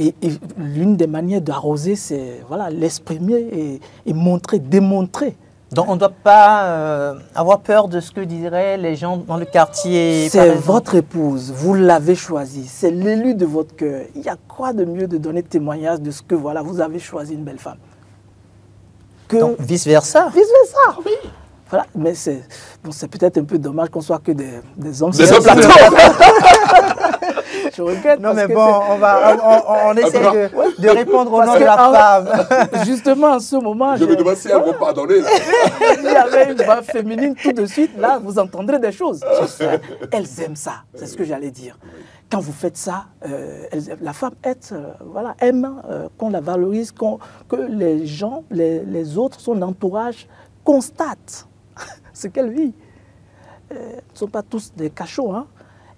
Et l'une des manières d'arroser, c'est l'exprimer et montrer, démontrer. Donc on ne doit pas avoir peur de ce que diraient les gens dans le quartier. C'est votre épouse, vous l'avez choisie, c'est l'élu de votre cœur. Il y a quoi de mieux de donner témoignage de ce que vous avez choisi une belle femme Donc vice-versa. Vice-versa, oui. Voilà, mais c'est peut-être un peu dommage qu'on soit que des hommes. Des hommes plateaux. Je regrette. Non, mais bon, on essaie de répondre au nom de la femme. Justement, en ce moment... Je me demande si elles vont pardonner. Il y avait une voix féminine tout de suite, là, vous entendrez des choses. Elles aiment ça, c'est ce que j'allais dire. Quand vous faites ça, la femme aime qu'on la valorise, que les gens, les autres, son entourage, constatent ce qu'elle vit. Ce ne sont pas tous des cachots, hein.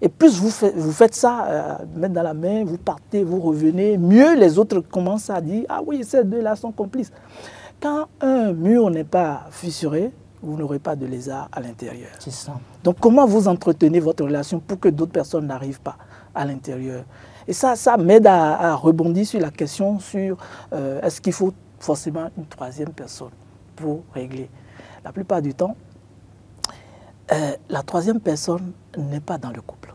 Et plus vous faites ça, mettre dans la main, vous partez, vous revenez, mieux les autres commencent à dire « Ah oui, ces deux-là sont complices ». Quand un mur n'est pas fissuré, vous n'aurez pas de lézard à l'intérieur. C'est ça. Donc comment vous entretenez votre relation pour que d'autres personnes n'arrivent pas à l'intérieur? Et ça m'aide à rebondir sur la question sur est-ce qu'il faut forcément une troisième personne pour régler. La plupart du temps, la troisième personne n'est pas dans le couple.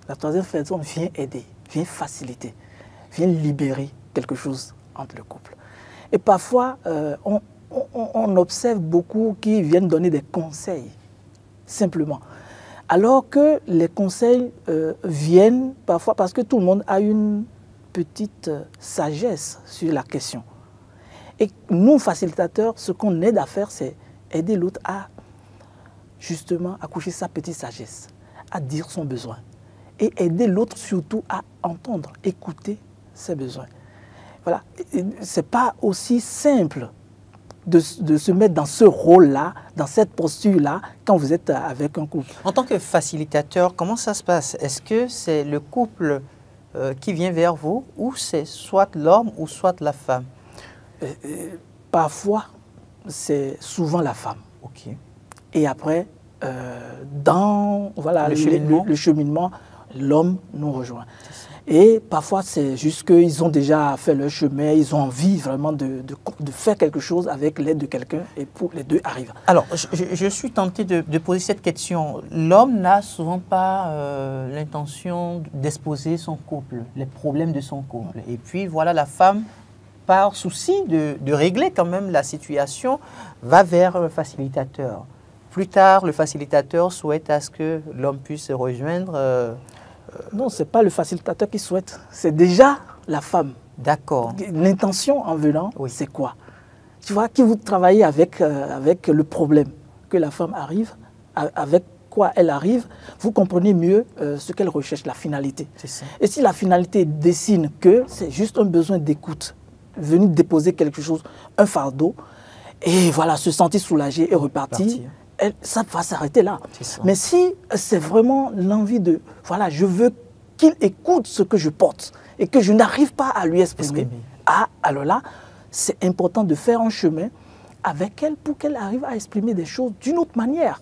La troisième personne vient aider, vient faciliter, vient libérer quelque chose entre le couple. Et parfois, on observe beaucoup qui viennent donner des conseils, simplement. Alors que les conseils viennent parfois parce que tout le monde a une petite sagesse sur la question. Et nous, facilitateurs, ce qu'on aide à faire, c'est aider l'autre à justement accoucher sa petite sagesse, à dire son besoin et aider l'autre surtout à entendre, écouter ses besoins. Voilà, ce n'est pas aussi simple de se mettre dans ce rôle-là, dans cette posture-là, quand vous êtes avec un couple. En tant que facilitateur, comment ça se passe? Est-ce que c'est le couple qui vient vers vous ou c'est soit l'homme ou soit la femme? Parfois, c'est souvent la femme. Ok. Et après, dans voilà, le cheminement, l'homme nous rejoint. Et parfois, c'est juste qu'ils ont déjà fait leur chemin, ils ont envie vraiment de faire quelque chose avec l'aide de quelqu'un et pour les deux arrivent. Alors, je suis tenté de poser cette question. L'homme n'a souvent pas l'intention d'exposer son couple, les problèmes de son couple. Et puis, voilà, la femme, par souci de régler quand même la situation, va vers le facilitateur. Plus tard, le facilitateur souhaite à ce que l'homme puisse se rejoindre. Non, ce n'est pas le facilitateur qui souhaite, c'est déjà la femme. D'accord. L'intention en venant, oui, c'est quoi? Tu vois, qui vous travaillez avec le problème, que la femme arrive, avec quoi elle arrive, vous comprenez mieux ce qu'elle recherche, la finalité. C'est ça. Et si la finalité dessine que c'est juste un besoin d'écoute, venir déposer quelque chose, un fardeau, et voilà, se sentir soulagé et repartir. Ça va s'arrêter là. Mais si c'est vraiment l'envie de, voilà, je veux qu'il écoute ce que je porte et que je n'arrive pas à lui exprimer, alors là, c'est important de faire un chemin avec elle pour qu'elle arrive à exprimer des choses d'une autre manière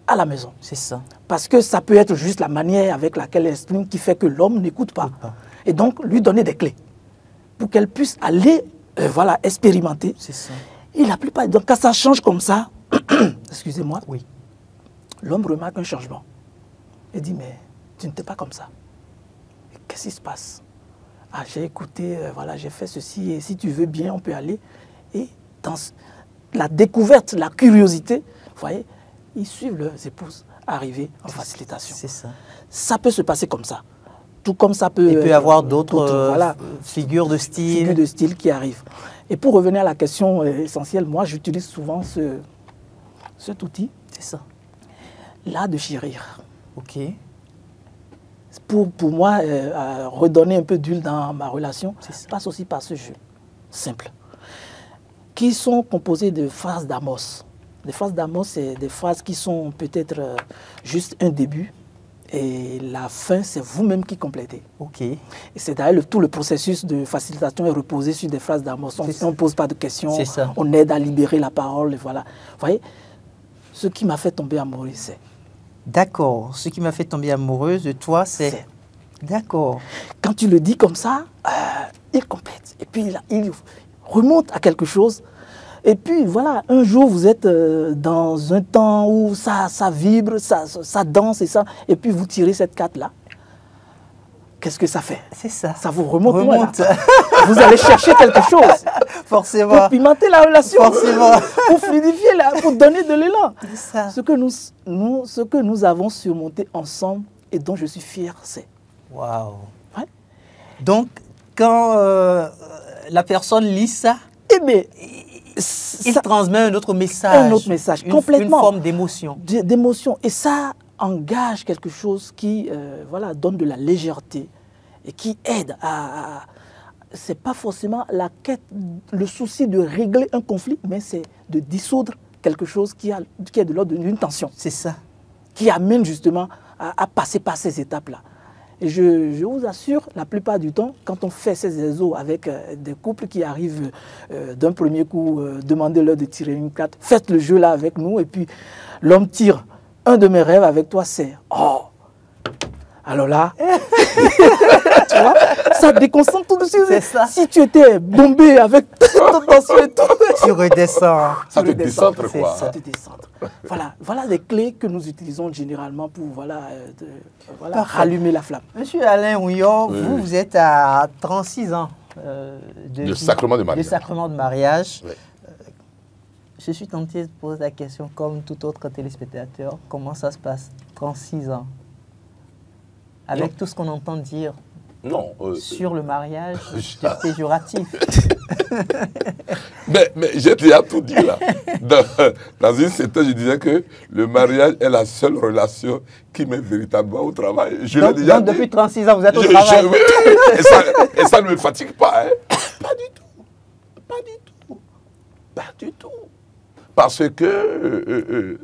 à la maison. C'est ça. Parce que ça peut être juste la manière avec laquelle elle exprime qui fait que l'homme n'écoute pas. Et donc, lui donner des clés pour qu'elle puisse aller, voilà, expérimenter. C'est ça. Et la plupart, donc quand ça change comme ça, excusez-moi, oui, l'homme remarque un changement. Il dit, mais tu n'étais pas comme ça. Qu'est-ce qui se passe? Ah, j'ai écouté, voilà, j'ai fait ceci, et si tu veux bien, on peut aller. Et dans la découverte, la curiosité, vous voyez, ils suivent leurs épouses arriver en facilitation. C'est ça. Ça peut se passer comme ça. Tout comme ça peut... Il peut y avoir d'autres voilà, figures de style. Qui arrivent. Et pour revenir à la question essentielle, moi, j'utilise souvent cet outil. C'est ça. L'art de chérir. Ok. Pour moi, redonner un peu d'huile dans ma relation, passe aussi par ce jeu simple, qui sont composées de phrases d'Amos. Les phrases d'Amos, c'est des phrases qui sont peut-être juste un début, et la fin, c'est vous-même qui complétez. Ok. Et c'est d'ailleurs tout le processus de facilitation est reposé sur des phrases d'Amos. On ne pose pas de questions, on aide à libérer la parole, et voilà. Vous voyez, ce qui m'a fait tomber amoureux, c'est... D'accord. Ce qui m'a fait tomber amoureuse de toi, c'est... D'accord. Quand tu le dis comme ça, il complète. Et puis il remonte à quelque chose. Et puis voilà, un jour vous êtes dans un temps où ça vibre, ça danse et ça. Et puis vous tirez cette carte-là. Qu'est-ce que ça fait? C'est ça. Ça vous remonte. Vous allez chercher quelque chose. Forcément. Pour pimenter la relation. Forcément. Pour fluidifier, pour donner de l'élan. C'est ça. Ce que nous avons surmonté ensemble et dont je suis fier, c'est... Waouh. Ouais. Donc, quand la personne lit ça, eh bien, il transmet un autre message. Un autre message, complètement. Une forme d'émotion. D'émotion. Et ça engage quelque chose qui voilà, donne de la légèreté et qui aide à... C'est pas forcément la quête, le souci de régler un conflit, mais c'est de dissoudre quelque chose qui est de l'ordre d'une tension. C'est ça. Qui amène justement à passer par ces étapes-là. Et je vous assure, la plupart du temps, quand on fait ces exos avec des couples qui arrivent d'un premier coup, demandez-leur de tirer une carte, faites le jeu là avec nous, et puis l'homme tire. Un de mes rêves avec toi, c'est « Oh !» Alors là, tu vois, ça déconcentre tout de suite. C'est ça. Si tu étais bombé avec ton tension et tout, tu redescends. Ça te décentre, quoi. Ça te décentre. Voilà les clés que nous utilisons généralement pour rallumer la flamme. Monsieur Alain Houillon, vous êtes à 36 ans de sacrement de mariage. Sacrement de mariage. Oui. Je suis tenté de poser la question comme tout autre téléspectateur. Comment ça se passe? 36 ans. Avec tout ce qu'on entend dire sur le mariage, c'est péjoratif. mais j'ai déjà tout dit là. Dans une certaine, je disais que le mariage est la seule relation qui met véritablement au travail. Je l'ai déjà dit. Depuis 36 ans, vous êtes au travail. Et ça ne me fatigue pas. Hein. Pas du tout. Pas du tout. Pas du tout. Parce que,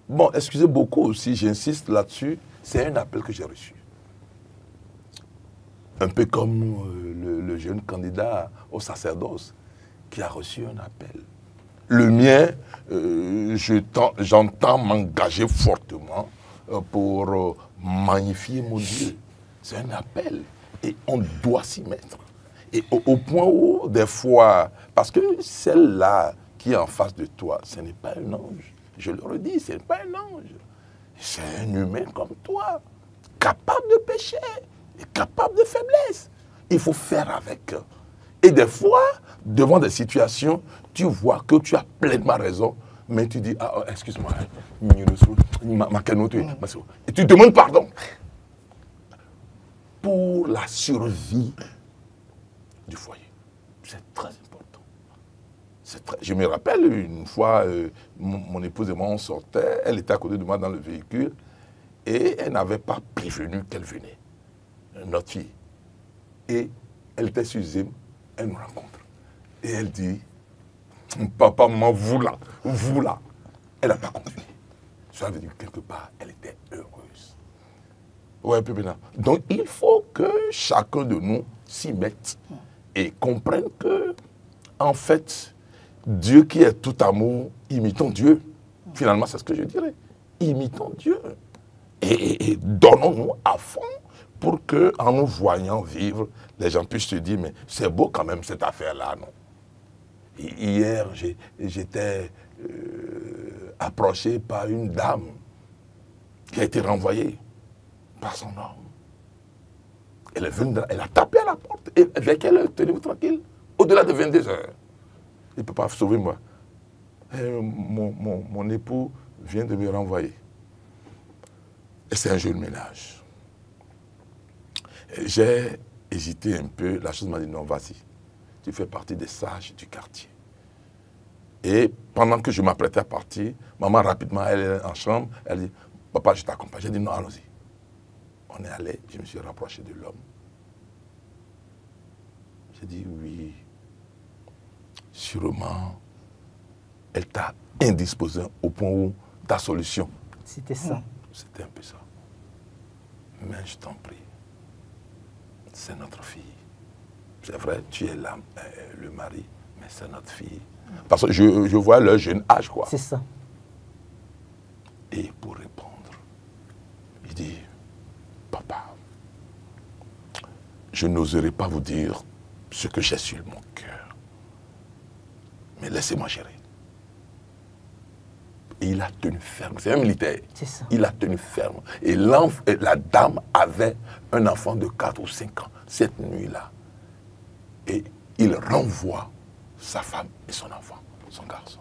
bon, excusez beaucoup aussi, j'insiste là-dessus, c'est un appel que j'ai reçu. Un peu comme le jeune candidat au sacerdoce qui a reçu un appel. Le mien, j'entends m'engager fortement pour magnifier mon Dieu. C'est un appel et on doit s'y mettre. Et au point où, des fois, parce que celle-là qui est en face de toi, ce n'est pas un ange. Je le redis, ce n'est pas un ange. C'est un humain comme toi, capable de pécher et capable de faiblesse. Il faut faire avec. Et des fois, devant des situations, tu vois que tu as pleinement raison, mais tu dis, ah, excuse-moi, et tu demandes pardon. Pour la survie du foyer. C'est très important. Je me rappelle une fois, mon épouse et moi, on sortait, elle était à côté de moi dans le véhicule, et elle n'avait pas prévenu qu'elle venait, notre fille. Et elle était sur Zim, elle nous rencontre. Et elle dit, papa, maman, vous là. Elle n'a pas continué. Ça veut dire que quelque part, elle était heureuse. Ouais, donc il faut que chacun de nous s'y mette et comprenne que, en fait, Dieu qui est tout amour, imitons Dieu. Finalement, c'est ce que je dirais. Imitons Dieu. Et donnons-nous à fond pour que, en nous voyant vivre, les gens puissent se dire, mais c'est beau quand même cette affaire-là, non? Hier, j'étais approché par une dame qui a été renvoyée par son homme. Elle est venue, elle a tapé à la porte. Et avec elle, tenez-vous tranquille, au-delà de 22 heures. Il ne peut pas sauver moi. Mon époux vient de me renvoyer. Et c'est un jeune ménage. J'ai hésité un peu. La chose m'a dit, non, vas-y. Tu fais partie des sages du quartier. Et pendant que je m'apprêtais à partir, maman rapidement, elle est en chambre, elle dit, papa, je t'accompagne. J'ai dit, non, allons-y. On est allé, je me suis rapproché de l'homme. J'ai dit, oui, sûrement, elle t'a indisposé au point où ta solution. C'était ça. C'était un peu ça. Mais je t'en prie, c'est notre fille. C'est vrai, tu es là, le mari, mais c'est notre fille. Parce que je vois leur jeune âge, quoi. C'est ça. Et pour répondre, il dit, papa, je n'oserais pas vous dire ce que j'ai sur mon cœur. Mais laissez-moi gérer. Et il a tenu ferme. C'est un militaire. C'est ça. Il a tenu ferme. Et la dame avait un enfant de 4 ou 5 ans cette nuit-là. Et il renvoie sa femme et son enfant, son garçon.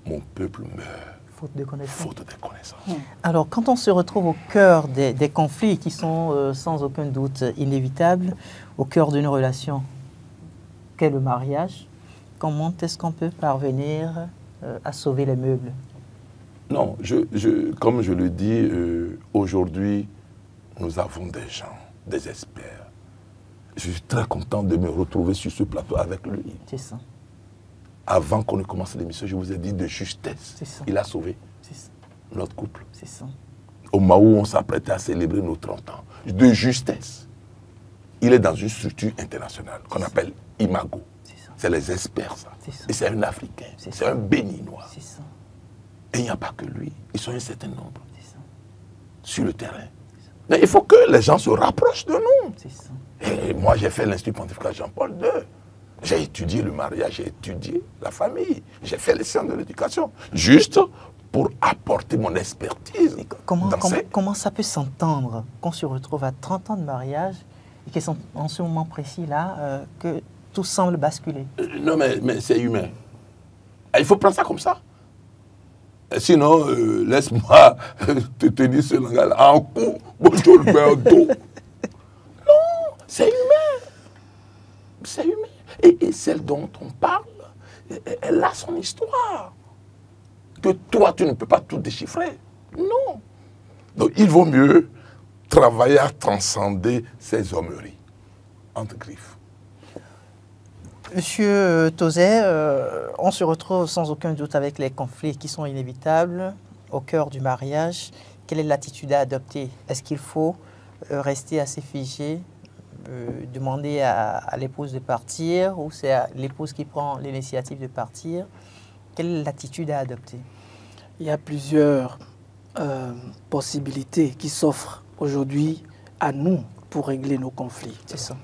Mon peuple meurt. Faute de connaissance. Faute de connaissance. Alors, quand on se retrouve au cœur des conflits qui sont sans aucun doute inévitables, au cœur d'une relation qu'est le mariage, comment est-ce qu'on peut parvenir à sauver les meubles? Non, comme je le dis, aujourd'hui, nous avons des gens, des experts. Je suis très content de me retrouver sur ce plateau avec lui. C'est ça. Avant qu'on ne commence l'émission, je vous ai dit de justesse. C'est ça. Il a sauvé Ça. notre couple. C'est ça. Au moment où on s'apprêtait à célébrer nos 30 ans. De justesse. Il est dans une structure internationale qu'on appelle Imago. C'est les experts, ça. Et c'est un Africain. C'est un Béninois. C'est ça. Et il n'y a pas que lui. Ils sont un certain nombre. Sur le terrain. Mais il faut que les gens se rapprochent de nous. C'est ça. Et moi, j'ai fait l'Institut pontifical Jean-Paul II. J'ai étudié le mariage, j'ai étudié la famille. J'ai fait les sciences de l'éducation. Juste pour apporter mon expertise. Comment ça peut s'entendre qu'on se retrouve à 30 ans de mariage et que c'est en ce moment précis-là que tout semble basculer? Non, mais c'est humain. Il faut prendre ça comme ça. Sinon, laisse-moi te tenir ce langage en coup. Bonjour, Berdo. Non, c'est humain. C'est humain. Et celle dont on parle, elle a son histoire. Que toi, tu ne peux pas tout déchiffrer. Non. Donc, il vaut mieux travailler à transcender ces hommeries. Entre griffes. Monsieur Tauzet, on se retrouve sans aucun doute avec les conflits qui sont inévitables au cœur du mariage. Quelle est l'attitude à adopter? Est-ce qu'il faut rester assez figé, demander à l'épouse de partir, ou c'est l'épouse qui prend l'initiative de partir? Quelle est l'attitude à adopter? Il y a plusieurs possibilités qui s'offrent aujourd'hui à nous pour régler nos conflits. C'est ça.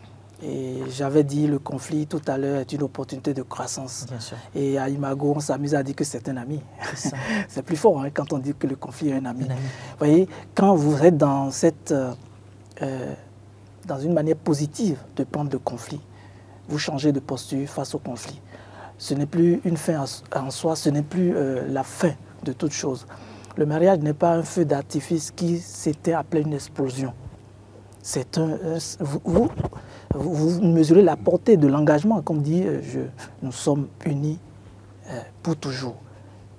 Et j'avais dit le conflit tout à l'heure est une opportunité de croissance. Bien sûr. Et à Imago, on s'amuse à dire que c'est un ami. C'est plus fort hein, quand on dit que le conflit est un ami. Vous voyez, quand vous êtes dans dans une manière positive de prendre le conflit, vous changez de posture face au conflit. Ce n'est plus une fin en soi, ce n'est plus la fin de toute chose. Le mariage n'est pas un feu d'artifice qui s'éteint après une explosion. C'est vous mesurez la portée de l'engagement, comme dit, nous sommes unis pour toujours.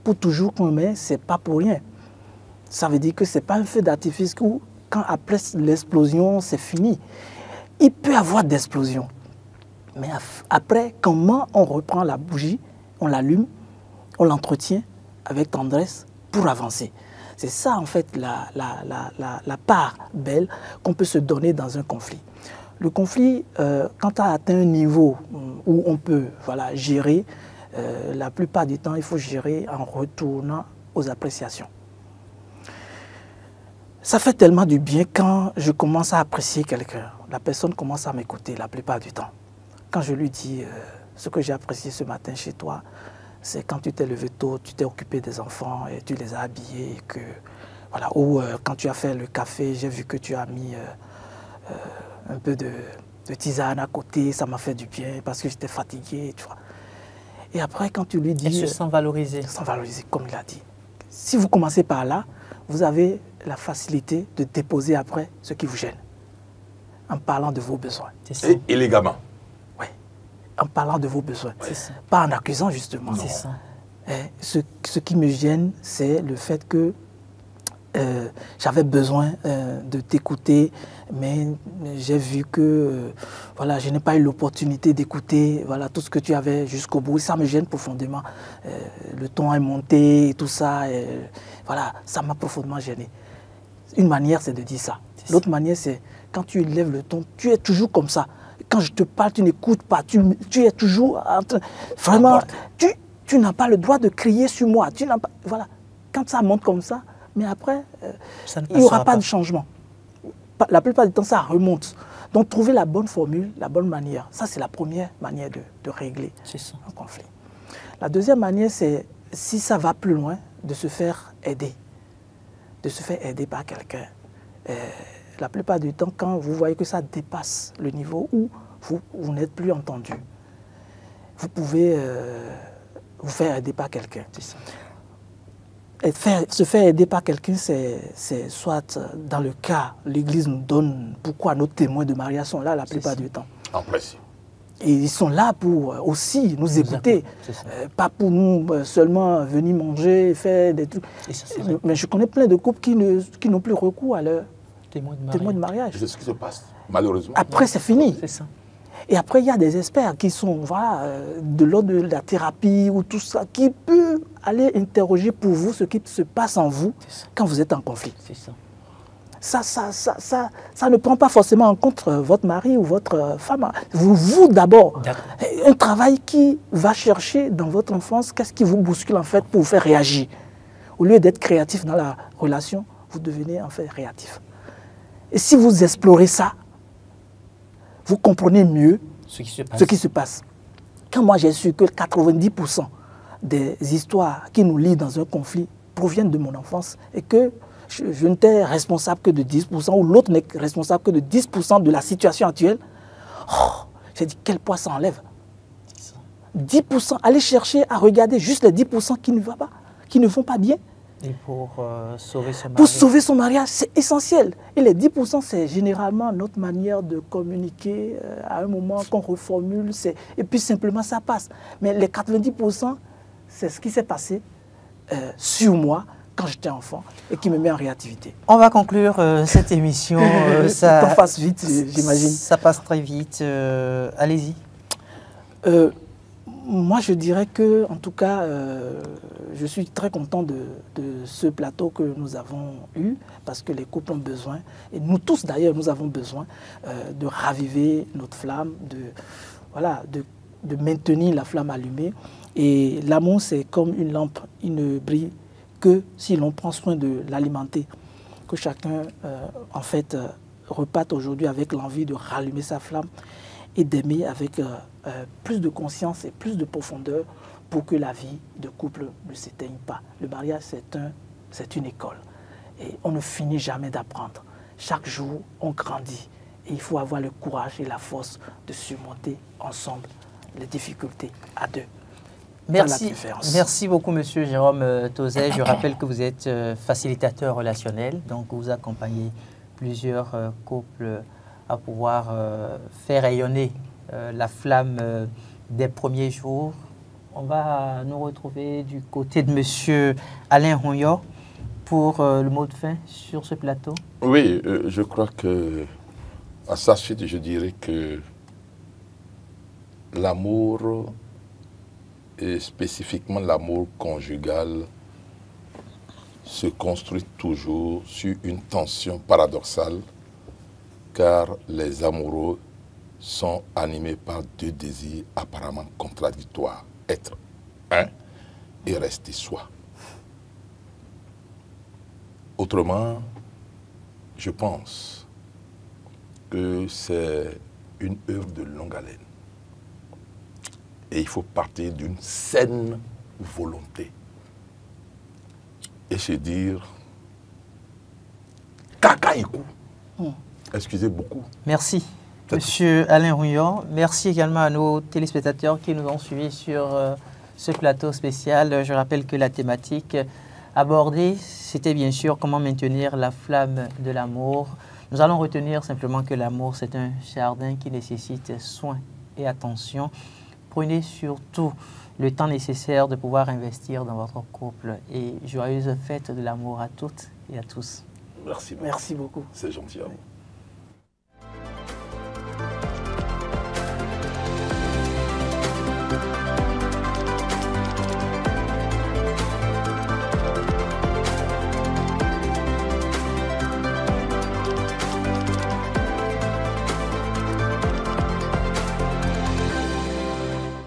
Pour toujours, mais ce n'est pas pour rien. Ça veut dire que ce n'est pas un feu d'artifice où, quand après l'explosion, c'est fini. Il peut y avoir d'explosion. Mais après, comment on reprend la bougie, on l'allume, on l'entretient avec tendresse pour avancer. C'est ça, en fait, la part belle qu'on peut se donner dans un conflit. Le conflit, quand on a atteint un niveau où on peut gérer, la plupart du temps, il faut gérer en retournant aux appréciations. Ça fait tellement du bien quand je commence à apprécier quelqu'un. La personne commence à m'écouter la plupart du temps. Quand je lui dis ce que j'ai apprécié ce matin chez toi, c'est quand tu t'es levé tôt, tu t'es occupé des enfants et tu les as habillés. Ou quand tu as fait le café, j'ai vu que tu as mis un peu de tisane à côté, ça m'a fait du bien parce que j'étais fatigué. Tu vois. Et après, quand tu lui dis... Elle se sent valorisée. Se sent valorisée, comme il a dit. Si vous commencez par là, vous avez la facilité de déposer après ce qui vous gêne, en parlant de vos besoins. Et élégamment. Oui, en parlant de vos besoins. Pas en accusant, justement. C'est ça. Ce qui me gêne, c'est le fait que j'avais besoin de t'écouter, mais j'ai vu que je n'ai pas eu l'opportunité d'écouter tout ce que tu avais jusqu'au bout. Ça me gêne profondément. Le ton est monté et tout ça. Ça m'a profondément gêné. Une manière, c'est de dire ça. L'autre manière, c'est quand tu lèves le ton, tu es toujours comme ça. Quand je te parle, tu n'écoutes pas. Tu es toujours en train... Vraiment, tu n'as pas le droit de crier sur moi. Tu n'as pas... Quand ça monte comme ça, mais après, il n'y aura pas de changement. La plupart du temps, ça remonte. Donc, trouver la bonne formule, la bonne manière, ça, c'est la première manière de régler un conflit. La deuxième manière, c'est, si ça va plus loin, de se faire aider. De se faire aider par quelqu'un. La plupart du temps, quand vous voyez que ça dépasse le niveau où vous n'êtes plus entendu, vous pouvez vous faire aider par quelqu'un. Se faire aider par quelqu'un, c'est soit dans le cas, l'Église nous donne pourquoi nos témoins de mariage sont là la plupart du temps. En principe. Et ils sont là pour aussi nous écouter, pas pour nous seulement venir manger, faire des trucs. Mais je connais plein de couples qui n'ont plus recours à leurs témoins de mariage. C'est ce qui se passe, malheureusement. Après, c'est fini. C'est ça. Et après, il y a des experts qui sont de l'ordre de la thérapie ou tout ça, qui peuvent aller interroger pour vous ce qui se passe en vous quand vous êtes en conflit. C'est ça. Ça ne prend pas forcément en compte votre mari ou votre femme. Vous d'abord. Un travail qui va chercher dans votre enfance, qu'est-ce qui vous bouscule en fait pour vous faire réagir. Au lieu d'être créatif dans la relation, vous devenez en fait réactif. Et si vous explorez ça, vous comprenez mieux ce qui se passe. Quand moi j'ai su que 90% des histoires qui nous lient dans un conflit proviennent de mon enfance et que je n'étais responsable que de 10% ou l'autre n'est responsable que de 10% de la situation actuelle, j'ai dit quel poids ça enlève. 10%, allez chercher à regarder juste les 10% qui ne vont pas, qui ne vont pas bien. Et pour sauver son mariage. Pour sauver son mariage, c'est essentiel. Et les 10%, c'est généralement notre manière de communiquer à un moment qu'on reformule. Et puis simplement, ça passe. Mais les 90%, c'est ce qui s'est passé sur moi quand j'étais enfant et qui me met en réactivité. On va conclure cette émission. Ça passe vite, j'imagine. Ça passe très vite. Allez-y. Moi, je dirais que, en tout cas, je suis très content de ce plateau que nous avons eu, parce que les couples ont besoin, et nous tous d'ailleurs, nous avons besoin de raviver notre flamme, de maintenir la flamme allumée. Et l'amour, c'est comme une lampe, il ne brille que si l'on prend soin de l'alimenter. Que chacun, en fait, reparte aujourd'hui avec l'envie de rallumer sa flamme et d'aimer avec plus de conscience et plus de profondeur pour que la vie de couple ne s'éteigne pas. Le mariage, c'est une école et on ne finit jamais d'apprendre. Chaque jour, on grandit et il faut avoir le courage et la force de surmonter ensemble les difficultés à deux. Merci beaucoup, Monsieur Jérôme Tauzet. Je rappelle que vous êtes facilitateur relationnel, donc vous accompagnez plusieurs couples à pouvoir faire rayonner la flamme des premiers jours. On va nous retrouver du côté de Monsieur Alain Rouillot pour le mot de fin sur ce plateau. Oui, je crois que à sa suite, je dirais que l'amour, et spécifiquement l'amour conjugal, se construit toujours sur une tension paradoxale, car les amoureux sont animés par deux désirs apparemment contradictoires, être un et rester soi. Autrement, je pense que c'est une œuvre de longue haleine. Et il faut partir d'une saine volonté et se dire cacaïkou. Excusez beaucoup. Merci, Monsieur Alain Rouillot. Merci également à nos téléspectateurs qui nous ont suivis sur ce plateau spécial. Je rappelle que la thématique abordée, c'était bien sûr comment maintenir la flamme de l'amour. Nous allons retenir simplement que l'amour, c'est un jardin qui nécessite soin et attention. Prenez surtout le temps nécessaire de pouvoir investir dans votre couple. Et joyeuse fête de l'amour à toutes et à tous. Merci beaucoup. Merci beaucoup. C'est gentil à vous.